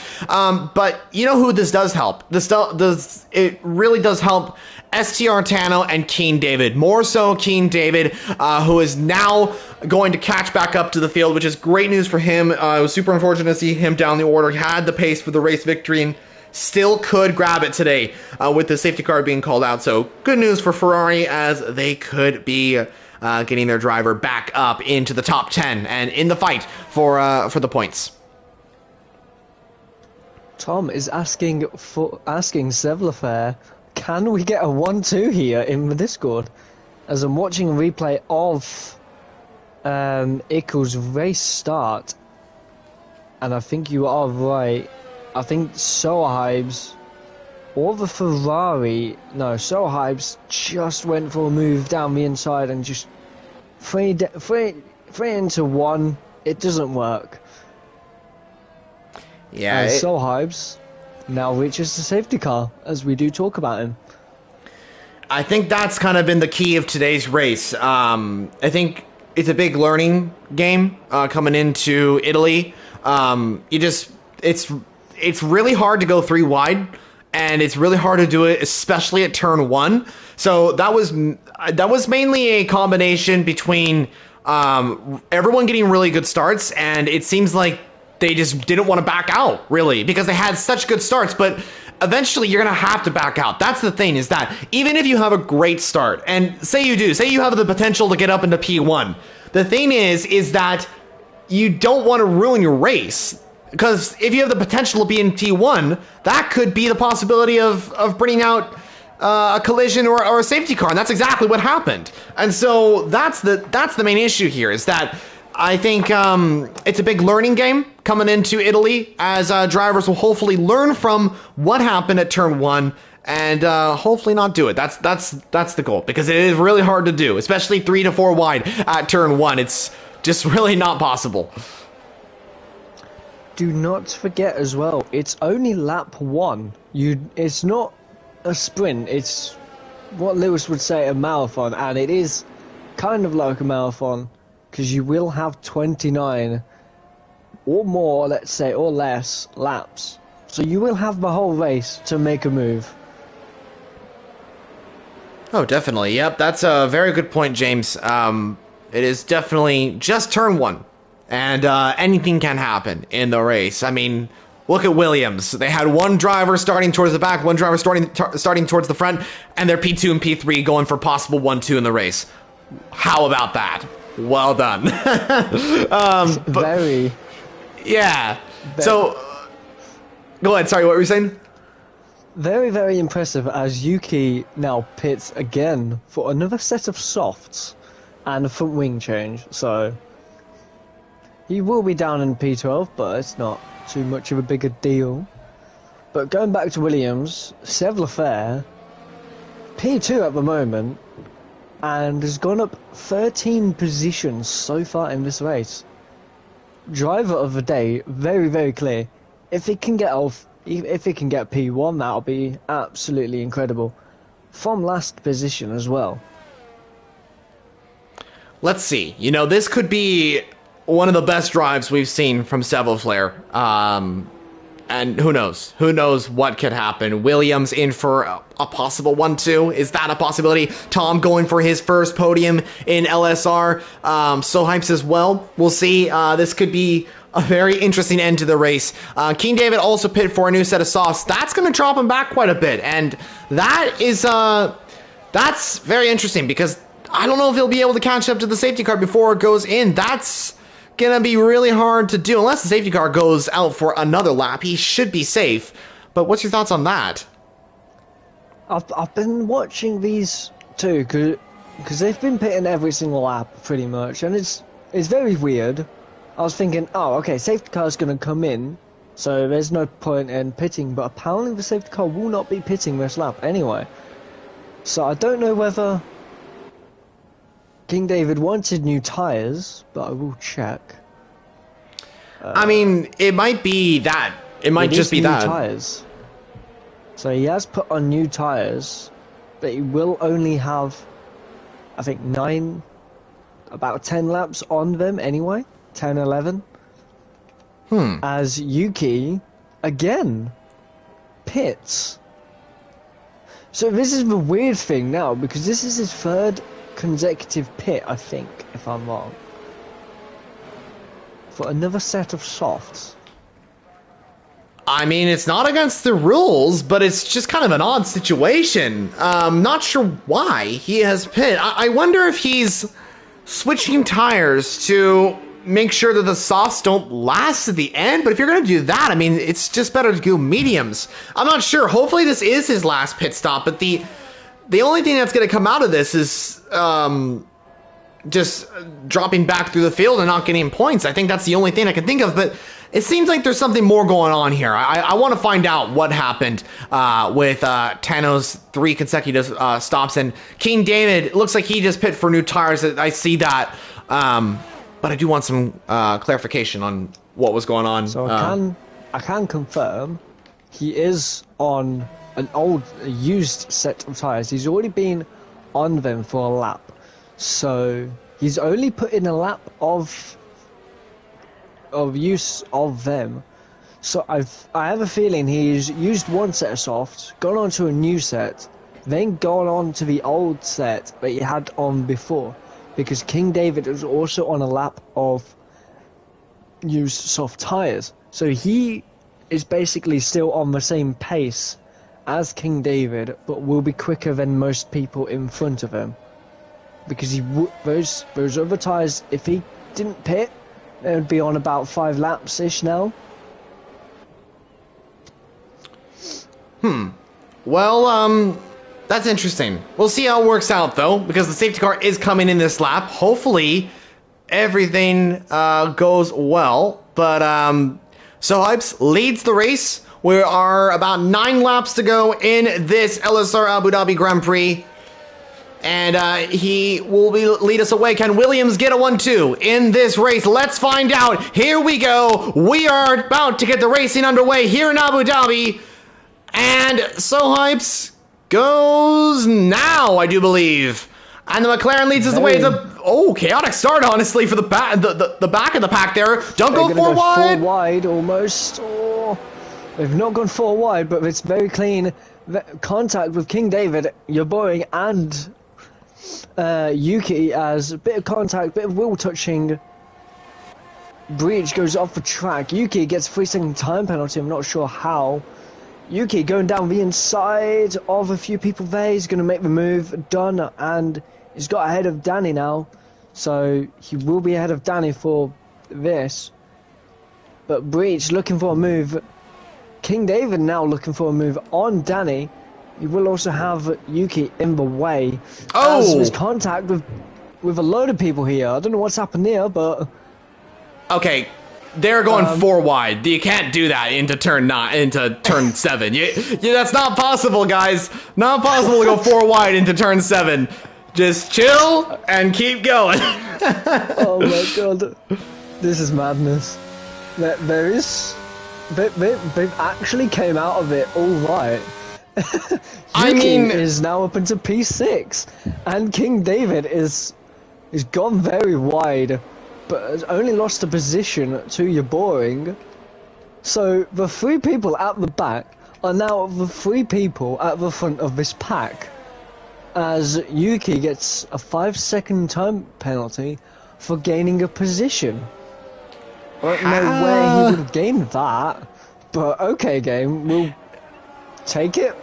But you know who this does help? It really does help STR Tano and Keen David. More so Keen David, who is now going to catch back up to the field, which is great news for him. It was super unfortunate to see him down the order. He had the pace for the race victory and still could grab it today with the safety car being called out. So good news for Ferrari, as they could be getting their driver back up into the top 10 and in the fight for the points. Tom is asking Sevlafair, can we get a 1-2 here in the Discord? As I'm watching a replay of Ickle's race start, and I think you are right. I think Sohibes or the Ferrari, no, Sohibes just went for a move down the inside and just three into one. It doesn't work. Yeah. Sohibes now reaches the safety car, as we do talk about him. I think that's kind of been the key of today's race. I think it's a big learning game coming into Italy. It's really hard to go 3 wide, and it's really hard to do it, especially at turn 1. So that was mainly a combination between everyone getting really good starts, and it seems like they just didn't want to back out, really, because they had such good starts. But eventually you're going to have to back out. That's the thing, is that even if you have a great start, and say you have the potential to get up into P1, the thing is that you don't want to ruin your race. Because if you have the potential to be in T1, that could be the possibility of bringing out a collision or a safety car, and that's exactly what happened. And so that's the main issue here, is that I think it's a big learning game coming into Italy, as drivers will hopefully learn from what happened at turn 1 and hopefully not do it. That's the goal, because it is really hard to do, especially 3 to 4 wide at turn 1. It's just really not possible. Do not forget as well, it's only lap 1. It's not a sprint, it's what Lewis would say a marathon, and it is kind of like a marathon, because you will have 29 or more, let's say, or less laps. So you will have the whole race to make a move. Oh, definitely. Yep, that's a very good point, James. It is definitely just turn one, and anything can happen in the race. I mean, look at Williams. They had one driver starting towards the back, one driver starting towards the front, and their P2 and P3 going for possible 1-2 in the race. How about that? Well done. Very. Yeah. So, go ahead. Sorry, what were you saying? Very, very impressive as Yuki now pits again for another set of softs and a front wing change. So he will be down in P12, but it's not too much of a bigger deal. But going back to Williams, Seb Lafair, P2 at the moment, and has gone up 13 positions so far in this race. Driver of the day, very, very clear. If he can get off, if he can get P1, that'll be absolutely incredible. From last position as well. Let's see. You know, this could be one of the best drives we've seen from Flair. And who knows? Who knows what could happen? Williams in for a possible 1-2. Is that a possibility? Tom going for his first podium in LSR. So hypes as well. We'll see. This could be a very interesting end to the race. King David also pitted for a new set of softs. That's going to drop him back quite a bit. And that is, that's very interesting because I don't know if he'll be able to catch up to the safety car before it goes in. That's gonna be really hard to do unless the safety car goes out for another lap. He should be safe, but what's your thoughts on that? I've been watching these two because they've been pitting every single lap pretty much, and it's very weird. I was thinking, oh, okay, safety car's gonna come in, so there's no point in pitting, but apparently the safety car will not be pitting this lap anyway. So I don't know whether King David wanted new tyres, but I will check. I mean, it might be that. It might just be that. Tyres. So he has put on new tyres, but he will only have, I think, about 10 laps on them anyway. 10, 11. As Yuki, again, pits. So this is the weird thing now, because this is his third consecutive pit, I think, if I'm wrong, for another set of softs. I mean, it's not against the rules, but it's just kind of an odd situation. Not sure why he has pit. I wonder if he's switching tires to make sure that the softs don't last at the end, but if you're going to do that, I mean, it's just better to go mediums. I'm not sure. Hopefully this is his last pit stop, but the only thing that's going to come out of this is just dropping back through the field and not getting points. I think that's the only thing I can think of, but it seems like there's something more going on here. I want to find out what happened with Tano's 3 consecutive stops, and King David, it looks like he just pit for new tires. I see that, but I do want some clarification on what was going on. So I can confirm he is on a used set of tires. He's already been on them for a lap, so he's only put in a lap of use of them. So I have a feeling he's used one set of softs, gone on to a new set, then gone on to the old set that he had on before, because King David was also on a lap of used soft tires. So he is basically still on the same pace as King David, but will be quicker than most people in front of him, because those other tires, if he didn't pit, they would be on about 5 laps ish now. Well, that's interesting. We'll see how it works out though, because the safety car is coming in this lap. Hopefully everything goes well, but So Hypes leads the race. We are about 9 laps to go in this LSR Abu Dhabi Grand Prix. And he will lead us away. Can Williams get a 1-2 in this race? Let's find out. Here we go. We are about to get the racing underway here in Abu Dhabi. And So Hypes goes now, I do believe. And the McLaren leads us away. It's a chaotic start, honestly, for the back of the pack there. Don't go 4 wide. 4 wide almost. Oh, they've not gone 4 wide, but it's very clean. contact with King David, you're boring, and Yuki as a bit of contact, bit of wheel touching. Breach goes off the track. Yuki gets a 3-second time penalty. I'm not sure how. Yuki going down the inside of a few people there. He's going to make the move. Done, and he's got ahead of Danny now. So he will be ahead of Danny for this. But Breach looking for a move. King David now looking for a move on Danny. You will also have Yuki in the way. Oh! As there's contact with a load of people here. I don't know what's happened here, but... Okay, they're going 4 wide. You can't do that into turn 7. That's not possible, guys. Not possible to go 4 wide into turn 7. Just chill and keep going. Oh my god, this is madness. They've actually came out of it all right. I mean, is now up into P6, and King David is gone very wide, but has only lost a position to your boring. So the 3 people at the back are now the 3 people at the front of this pack, as Yuki gets a 5-second time penalty for gaining a position. I don't know where he would have gained that, but okay, game, we'll take it.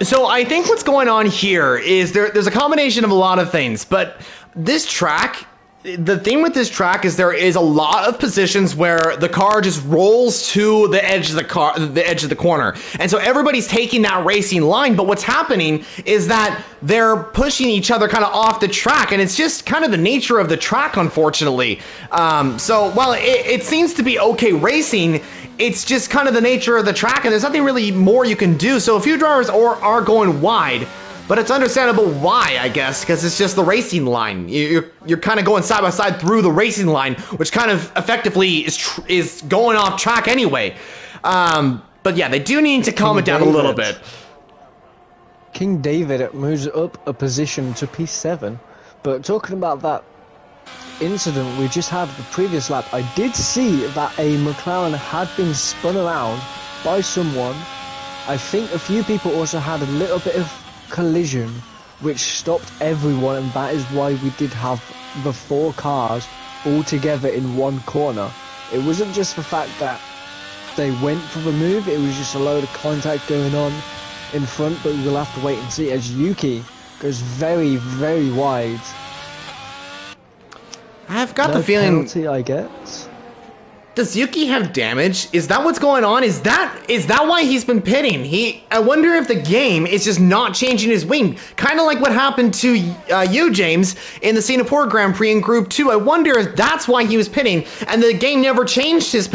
So I think what's going on here is there's a combination of a lot of things, but this track, the thing with this track is there is a lot of positions where the car just rolls to the edge of the corner. And so everybody's taking that racing line, but what's happening is that they're pushing each other kind of off the track, and it's just kind of the nature of the track, unfortunately. So while it seems to be okay racing, it's just kind of the nature of the track, and there's nothing really more you can do. So a few drivers are going wide, but it's understandable why, I guess, because it's just the racing line. You're kind of going side by side through the racing line, which kind of effectively is going off track anyway. But yeah, they do need to calm it down a little bit. King David moves up a position to P7, but talking about that incident we just had the previous lap, I did see that a McLaren had been spun around by someone. I think a few people also had a little bit of collision, which stopped everyone, and that is why we did have the 4 cars all together in one corner. It wasn't just the fact that they went for the move, it was just a load of contact going on in front, but we'll have to wait and see as Yuki goes very, very wide. I've got the feeling... penalty, I guess. Does Yuki have damage? Is that what's going on? Is that why he's been pitting? I wonder if the game is just not changing his wing. Kind of like what happened to you, James, in the Singapore Grand Prix in Group 2. I wonder if that's why he was pitting, and the game never changed his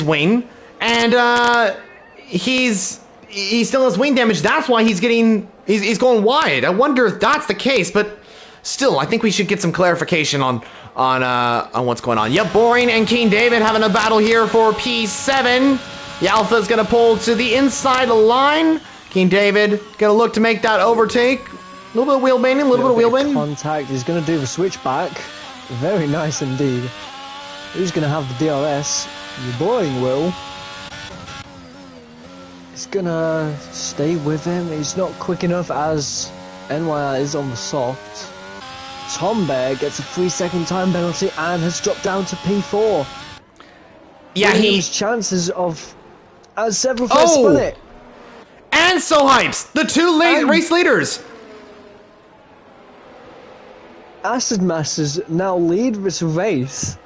wing, and he still has wing damage. That's why he's going wide. I wonder if that's the case, but still, I think we should get some clarification on what's going on. Yep, Boring and King David having a battle here for P7. The Alpha's gonna pull to the inside line. King David gonna look to make that overtake. A little bit of wheel bending, a little bit of wheel bending. Contact. He's gonna do the switchback. Very nice indeed. Who's gonna have the DRS? Your Boring will. He's gonna stay with him. He's not quick enough as NYR is on the soft. Tom Bear gets a 3-second time penalty and has dropped down to P4. Yeah, his chances of as several first spun it. And so hypes the 2 race leaders. Acid Masters now lead this race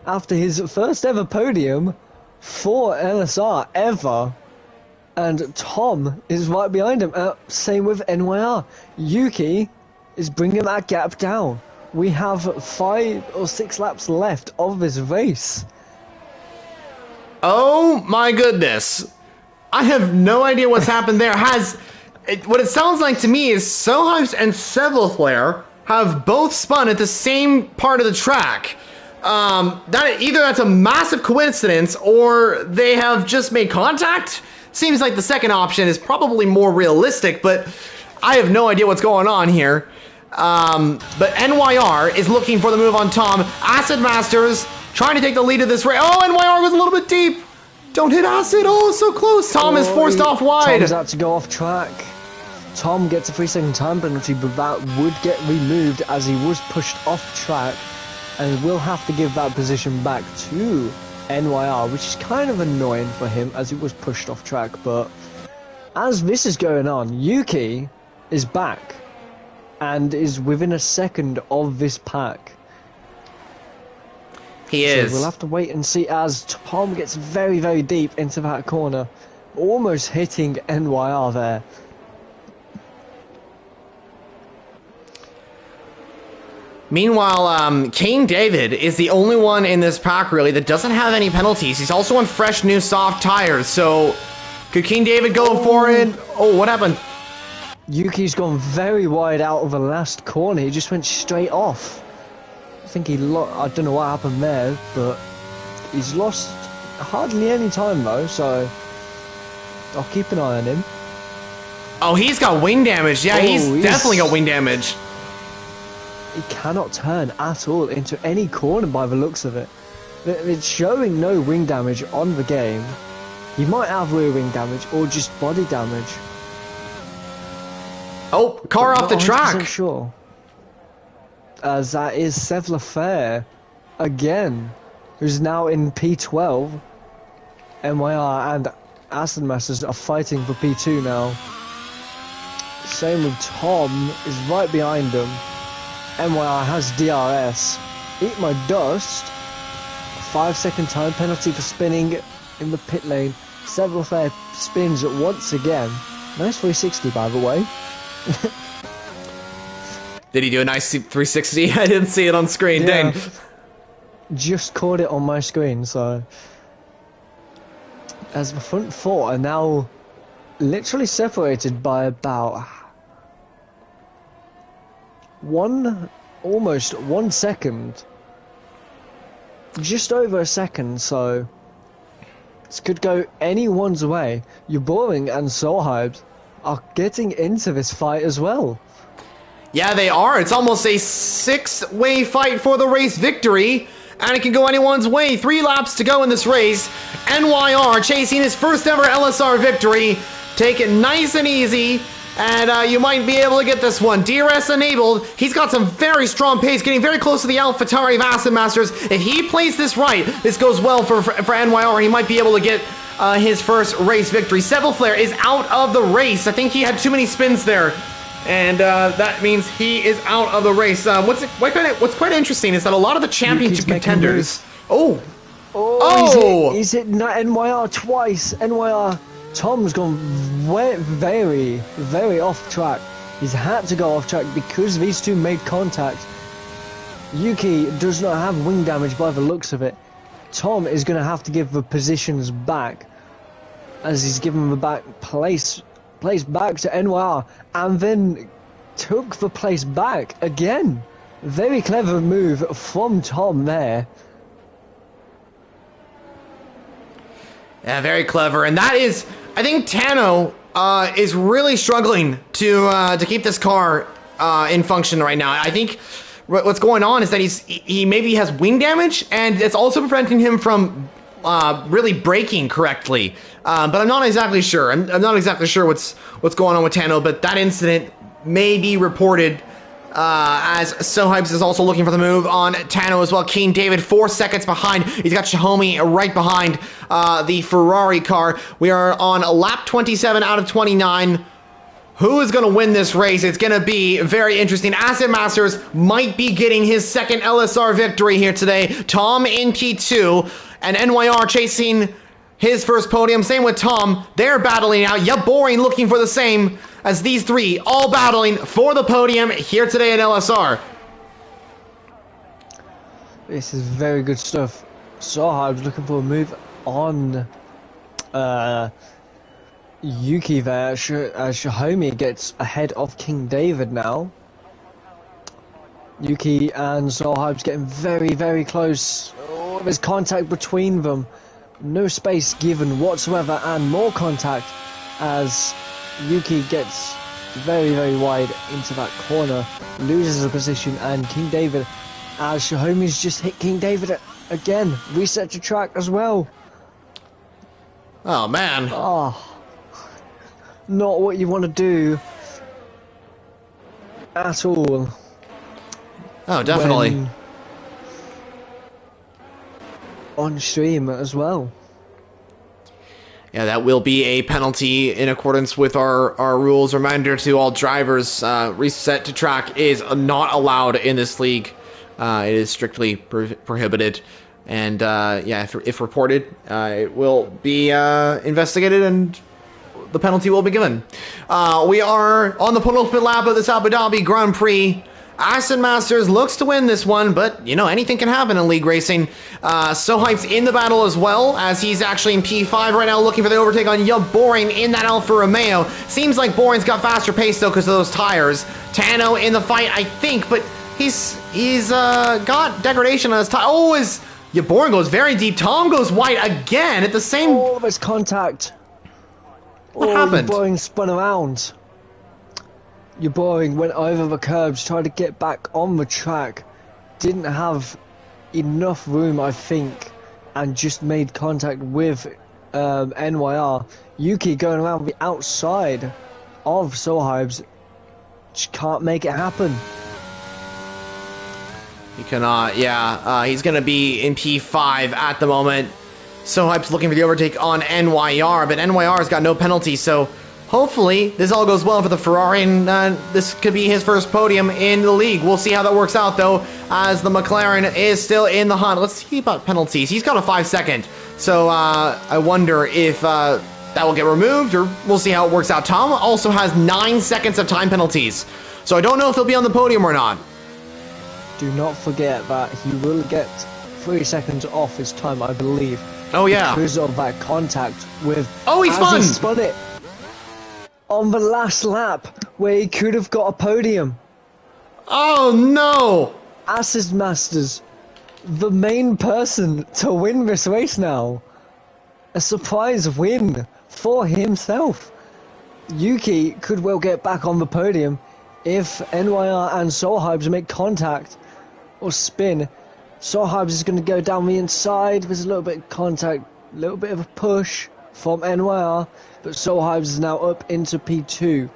after his first ever podium for LSR ever. And Tom is right behind him. Same with NYR. Yuki is bringing that gap down. We have 5 or 6 laps left of this race. Oh my goodness. I have no idea what's happened there. What it sounds like to me is Sohypes and Sevelflare have both spun at the same part of the track. Either that's a massive coincidence or they have just made contact. Seems like the second option is probably more realistic, but I have no idea what's going on here. But NYR is looking for the move on Tom. Acid Masters trying to take the lead of this race. Oh, NYR was a little bit deep. Don't hit acid. Oh, so close. Tom is forced off wide. Tom's out to go off track. Tom gets a 3-second time penalty, but that would get removed as he was pushed off track, and will have to give that position back to NYR, which is kind of annoying for him as he was pushed off track. But as this is going on, Yuki is back and is within a second of this pack. He is. So we'll have to wait and see as Tom gets very, very deep into that corner, almost hitting NYR there. Meanwhile, King David is the only one in this pack, really, that doesn't have any penalties. He's also on fresh, new, soft tires, so could King David go for it? Oh, what happened? Yuki's gone very wide out of the last corner. He just went straight off. I think I don't know what happened there, but he's lost hardly any time, though, so I'll keep an eye on him. Oh, he's got wing damage. Yeah, he's definitely got wing damage. He cannot turn at all into any corner by the looks of it. It's showing no wing damage on the game. He might have rear wing damage or just body damage. Oh, car off the track. I'm sure. As that is Seth Lafair again, who's now in P12. MYR and Aston Masters are fighting for P2 now. Same with Tom, is right behind him. MYR has DRS. Eat my dust. 5-second time penalty for spinning in the pit lane. Several fair spins once again. Nice 360, by the way. Did he do a nice 360? I didn't see it on screen. Yeah, Dang. Just caught it on my screen, so. As the front four are now literally separated by about almost 1 second, just over a second, so this could go anyone's way. You're Boring and Soul Hyped are getting into this fight as well. Yeah, they are. It's almost a 6-way fight for the race victory, and it can go anyone's way. 3 laps to go in this race. NYR chasing his first ever LSR victory. Take it nice and easy. And you might be able to get this one. DRS enabled. He's got some very strong pace, getting very close to the AlphaTauri of Aston Masters. If he plays this right, this goes well for NYR, and he might be able to get his first race victory. Seville Flair is out of the race. I think he had too many spins there, and that means he is out of the race. What's quite interesting is that a lot of the championship contenders. He's hit NYR twice. NYR. Tom's gone very, very off track. He's had to go off track because these two made contact. Yuki does not have wing damage by the looks of it. Tom is going to have to give the positions back, as he's given the place back to NYR, and then took the place back again. Very clever move from Tom there. Yeah, very clever, and that is. I think Tano is really struggling to keep this car in function right now. I think what's going on is that he maybe has wing damage, and it's also preventing him from really braking correctly. But I'm not exactly sure. I'm not exactly sure what's going on with Tano, but that incident may be reported. As So Hypes is also looking for the move on Tano as well. King David 4 seconds behind. He's got Xiaomi right behind the Ferrari car. We are on lap 27 out of 29. Who is going to win this race? It's going to be very interesting. Asset Masters might be getting his second LSR victory here today. Tom in P2 and NYR chasing his first podium. Same with Tom. They're battling out. Yeah, Boring looking for the same as these three, all battling for the podium here today at LSR. This is very good stuff. So I was looking for a move on Yuki there. Xiaomi gets ahead of King David now. Yuki and Solheim's getting very, very close. Oh, there's contact between them. No space given whatsoever, and more contact as Yuki gets very, very wide into that corner, loses a position, and King David, as Xiaomi's just hit King David again, reset to track as well. Oh, man. Oh, not what you want to do at all. Oh, definitely. When on stream as well. Yeah, that will be a penalty in accordance with our rules. Reminder to all drivers, reset to track is not allowed in this league. It is strictly prohibited. And yeah, if reported, it will be investigated and the penalty will be given. We are on the penultimate lap of this Abu Dhabi Grand Prix. Aston Masters looks to win this one, but, you know, anything can happen in league racing. Sohype's in the battle as well, as he's actually in P5 right now, looking for the overtake on Boring in that Alfa Romeo. Seems like Boring's got faster pace, though, because of those tires. Tano in the fight, I think, but he's got degradation on his tire. Oh, Boring goes very deep. Tom goes wide again at the same... Oh, there's contact. What happened? Boring spun around. Your Boring went over the curbs, tried to get back on the track, didn't have enough room, I think, and just made contact with NYR. Yuki going around the outside of Sohypes, just can't make it happen. He cannot, yeah. He's going to be in P5 at the moment. Sohype's looking for the overtake on NYR, but NYR's got no penalty, so... hopefully, this all goes well for the Ferrari, and this could be his first podium in the league. We'll see how that works out, though, as the McLaren is still in the hunt. Let's see about penalties. He's got a 5-second, so I wonder if that will get removed, or we'll see how it works out. Tom also has 9 seconds of time penalties, so I don't know if he'll be on the podium or not. Do not forget that he will get 3 seconds off his time, I believe. Oh, yeah. Because of that contact with... oh, he spun it on the last lap, where he could have got a podium. Oh, no! Aston Masters, the main person to win this race now. A surprise win for himself. Yuki could well get back on the podium if NYR and Sohypes make contact or spin. Sohypes is going to go down the inside. There's a little bit of contact, a little bit of a push from NYR, but Sohypes is now up into P2.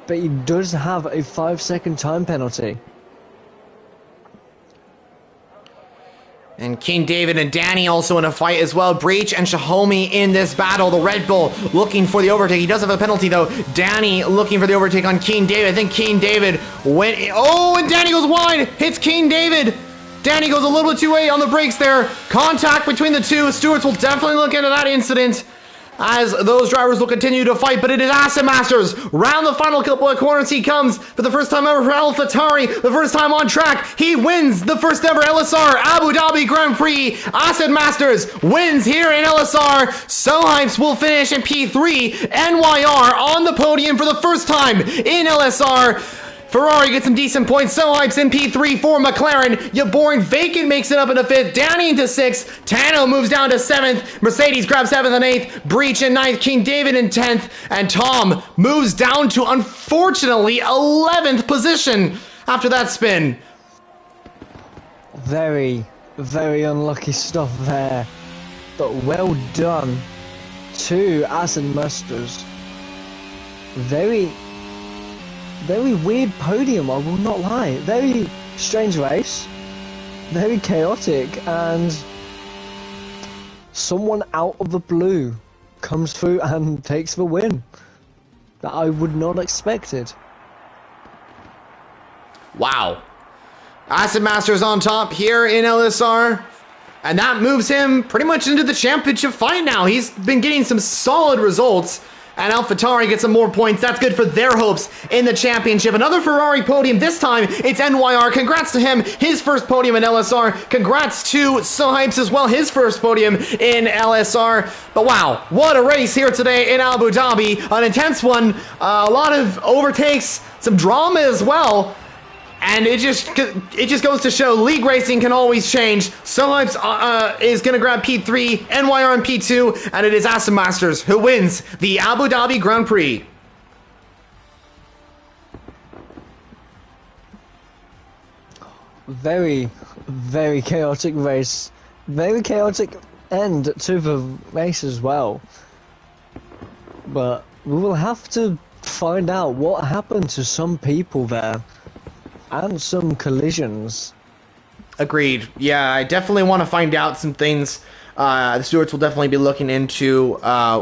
But he does have a 5-second time penalty. And King David and Danny also in a fight as well. Breach and Shahomi in this battle. The Red Bull looking for the overtake. He does have a penalty, though. Danny looking for the overtake on King David. I think King David went... oh, and Danny goes wide. Hits King David. Danny goes a little bit too late on the brakes there. Contact between the two. Stewards will definitely look into that incident as those drivers will continue to fight, but it is Aston Masters. Round the final couple of corners he comes for the first time ever for AlphaTauri, the first time on track. He wins the first ever LSR Abu Dhabi Grand Prix. Aston Masters wins here in LSR. Sohypes will finish in P3. NYR on the podium for the first time in LSR. Ferrari gets some decent points. Sohypes in P3 for McLaren. Boring vacant makes it up into 5th. Danny into 6th. Tano moves down to 7th. Mercedes grabs 7th and 8th. Breach in 9th. King David in 10th. And Tom moves down to, unfortunately, 11th position after that spin. Very, very unlucky stuff there. But well done to Aston Masters. Very weird podium, I will not lie. Very strange race, very chaotic, and someone out of the blue comes through and takes the win that I would not expected. Wow. Aston Masters on top here in LSR, and that moves him pretty much into the championship fight now. He's been getting some solid results. And AlphaTauri gets some more points. That's good for their hopes in the championship. Another Ferrari podium. This time, it's NYR. Congrats to him. His first podium in LSR. Congrats to Sohypes as well. His first podium in LSR. But wow, what a race here today in Abu Dhabi. An intense one. A lot of overtakes. Some drama as well. And it just goes to show league racing can always change. Sohypes is going to grab P3, NYR on P2, and it is Aston Masters who wins the Abu Dhabi Grand Prix. Very, very chaotic race. Very chaotic end to the race as well. But we will have to find out what happened to some people there and some collisions. Agreed. Yeah, I definitely want to find out some things. The stewards will definitely be looking into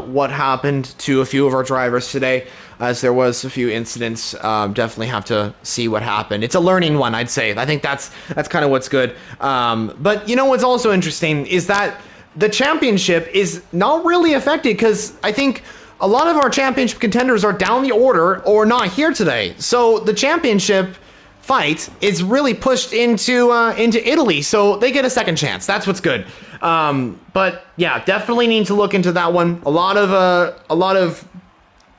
what happened to a few of our drivers today, as there was a few incidents. Definitely have to see what happened. It's a learning one, I'd say. I think that's kind of what's good. But you know what's also interesting is that the championship is not really affected, because I think a lot of our championship contenders are down the order or not here today. So the championship fight is really pushed into Italy, so they get a second chance. That's what's good. But yeah, definitely need to look into that one. A lot of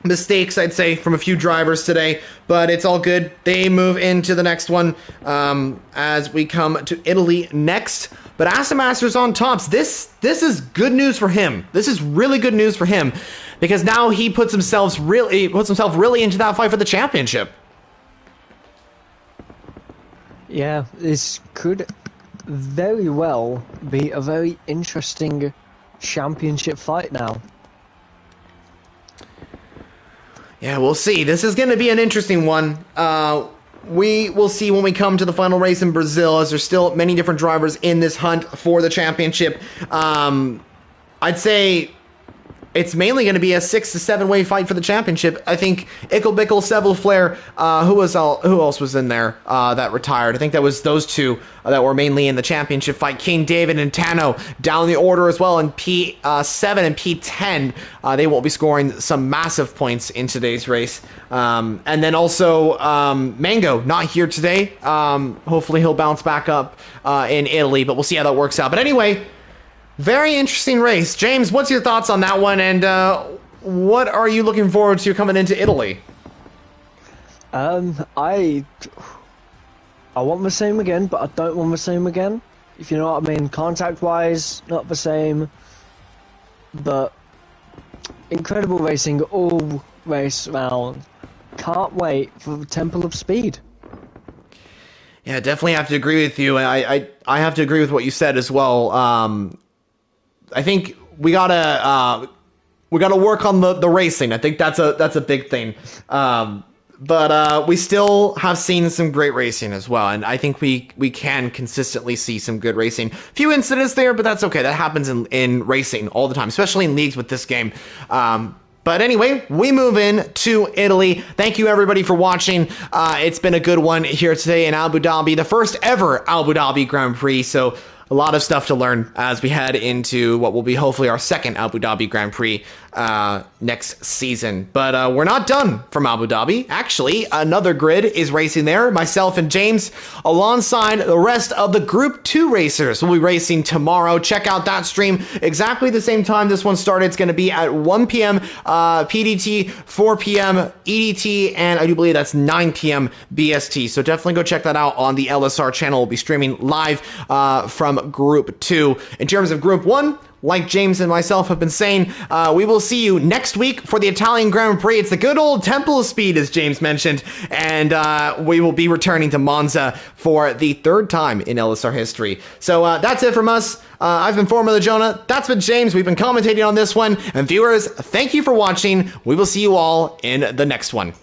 mistakes, I'd say, from a few drivers today, but it's all good. They move into the next one as we come to Italy next. But Aston Masters on tops. This is good news for him. This is really good news for him, because now he puts himself really into that fight for the championship. Yeah, this could very well be a very interesting championship fight now. Yeah, we'll see. This is going to be an interesting one. We will see when we come to the final race in Brazil, as there's still many different drivers in this hunt for the championship. I'd say it's mainly going to be a 6 to 7 way fight for the championship. I think Ickle Bickle, Seville Flair, who else was in there that retired? I think that was those two that were mainly in the championship fight. King David and Tano down the order as well in P7 and P10. They won't be scoring some massive points in today's race. And then also Mango, not here today. Hopefully he'll bounce back up in Italy, but we'll see how that works out. But anyway, very interesting race. James, what's your thoughts on that one, and what are you looking forward to coming into Italy? I want the same again, but I don't want the same again. If you know what I mean. Contact-wise, not the same. But incredible racing all race round. Can't wait for the Temple of Speed. Yeah, definitely have to agree with you. I have to agree with what you said as well. I think we gotta work on the racing. I think that's a big thing. But we still have seen some great racing as well, and I think we can consistently see some good racing. Few incidents there, but that's okay. That happens in racing all the time, especially in leagues with this game. But anyway, we move in to Italy. Thank you, everybody, for watching. It's been a good one here today in Abu Dhabi, the first ever Abu Dhabi Grand Prix. So a lot of stuff to learn as we head into what will be hopefully our second Abu Dhabi Grand Prix next season. But we're not done from Abu Dhabi. Actually, another grid is racing there. Myself and James, alongside the rest of the Group 2 racers, will be racing tomorrow. Check out that stream. Exactly the same time this one started. It's going to be at 1 p.m. PDT, 4 p.m. EDT, and I do believe that's 9 p.m. BST. So definitely go check that out on the LSR channel. We'll be streaming live from Group 2. In terms of Group 1, like James and myself have been saying, we will see you next week for the Italian Grand Prix. It's the good old Temple of Speed, as James mentioned, and we will be returning to Monza for the third time in LSR history. So that's it from us. I've been Formula Jonah. That's been James. We've been commentating on this one. And viewers, thank you for watching. We will see you all in the next one.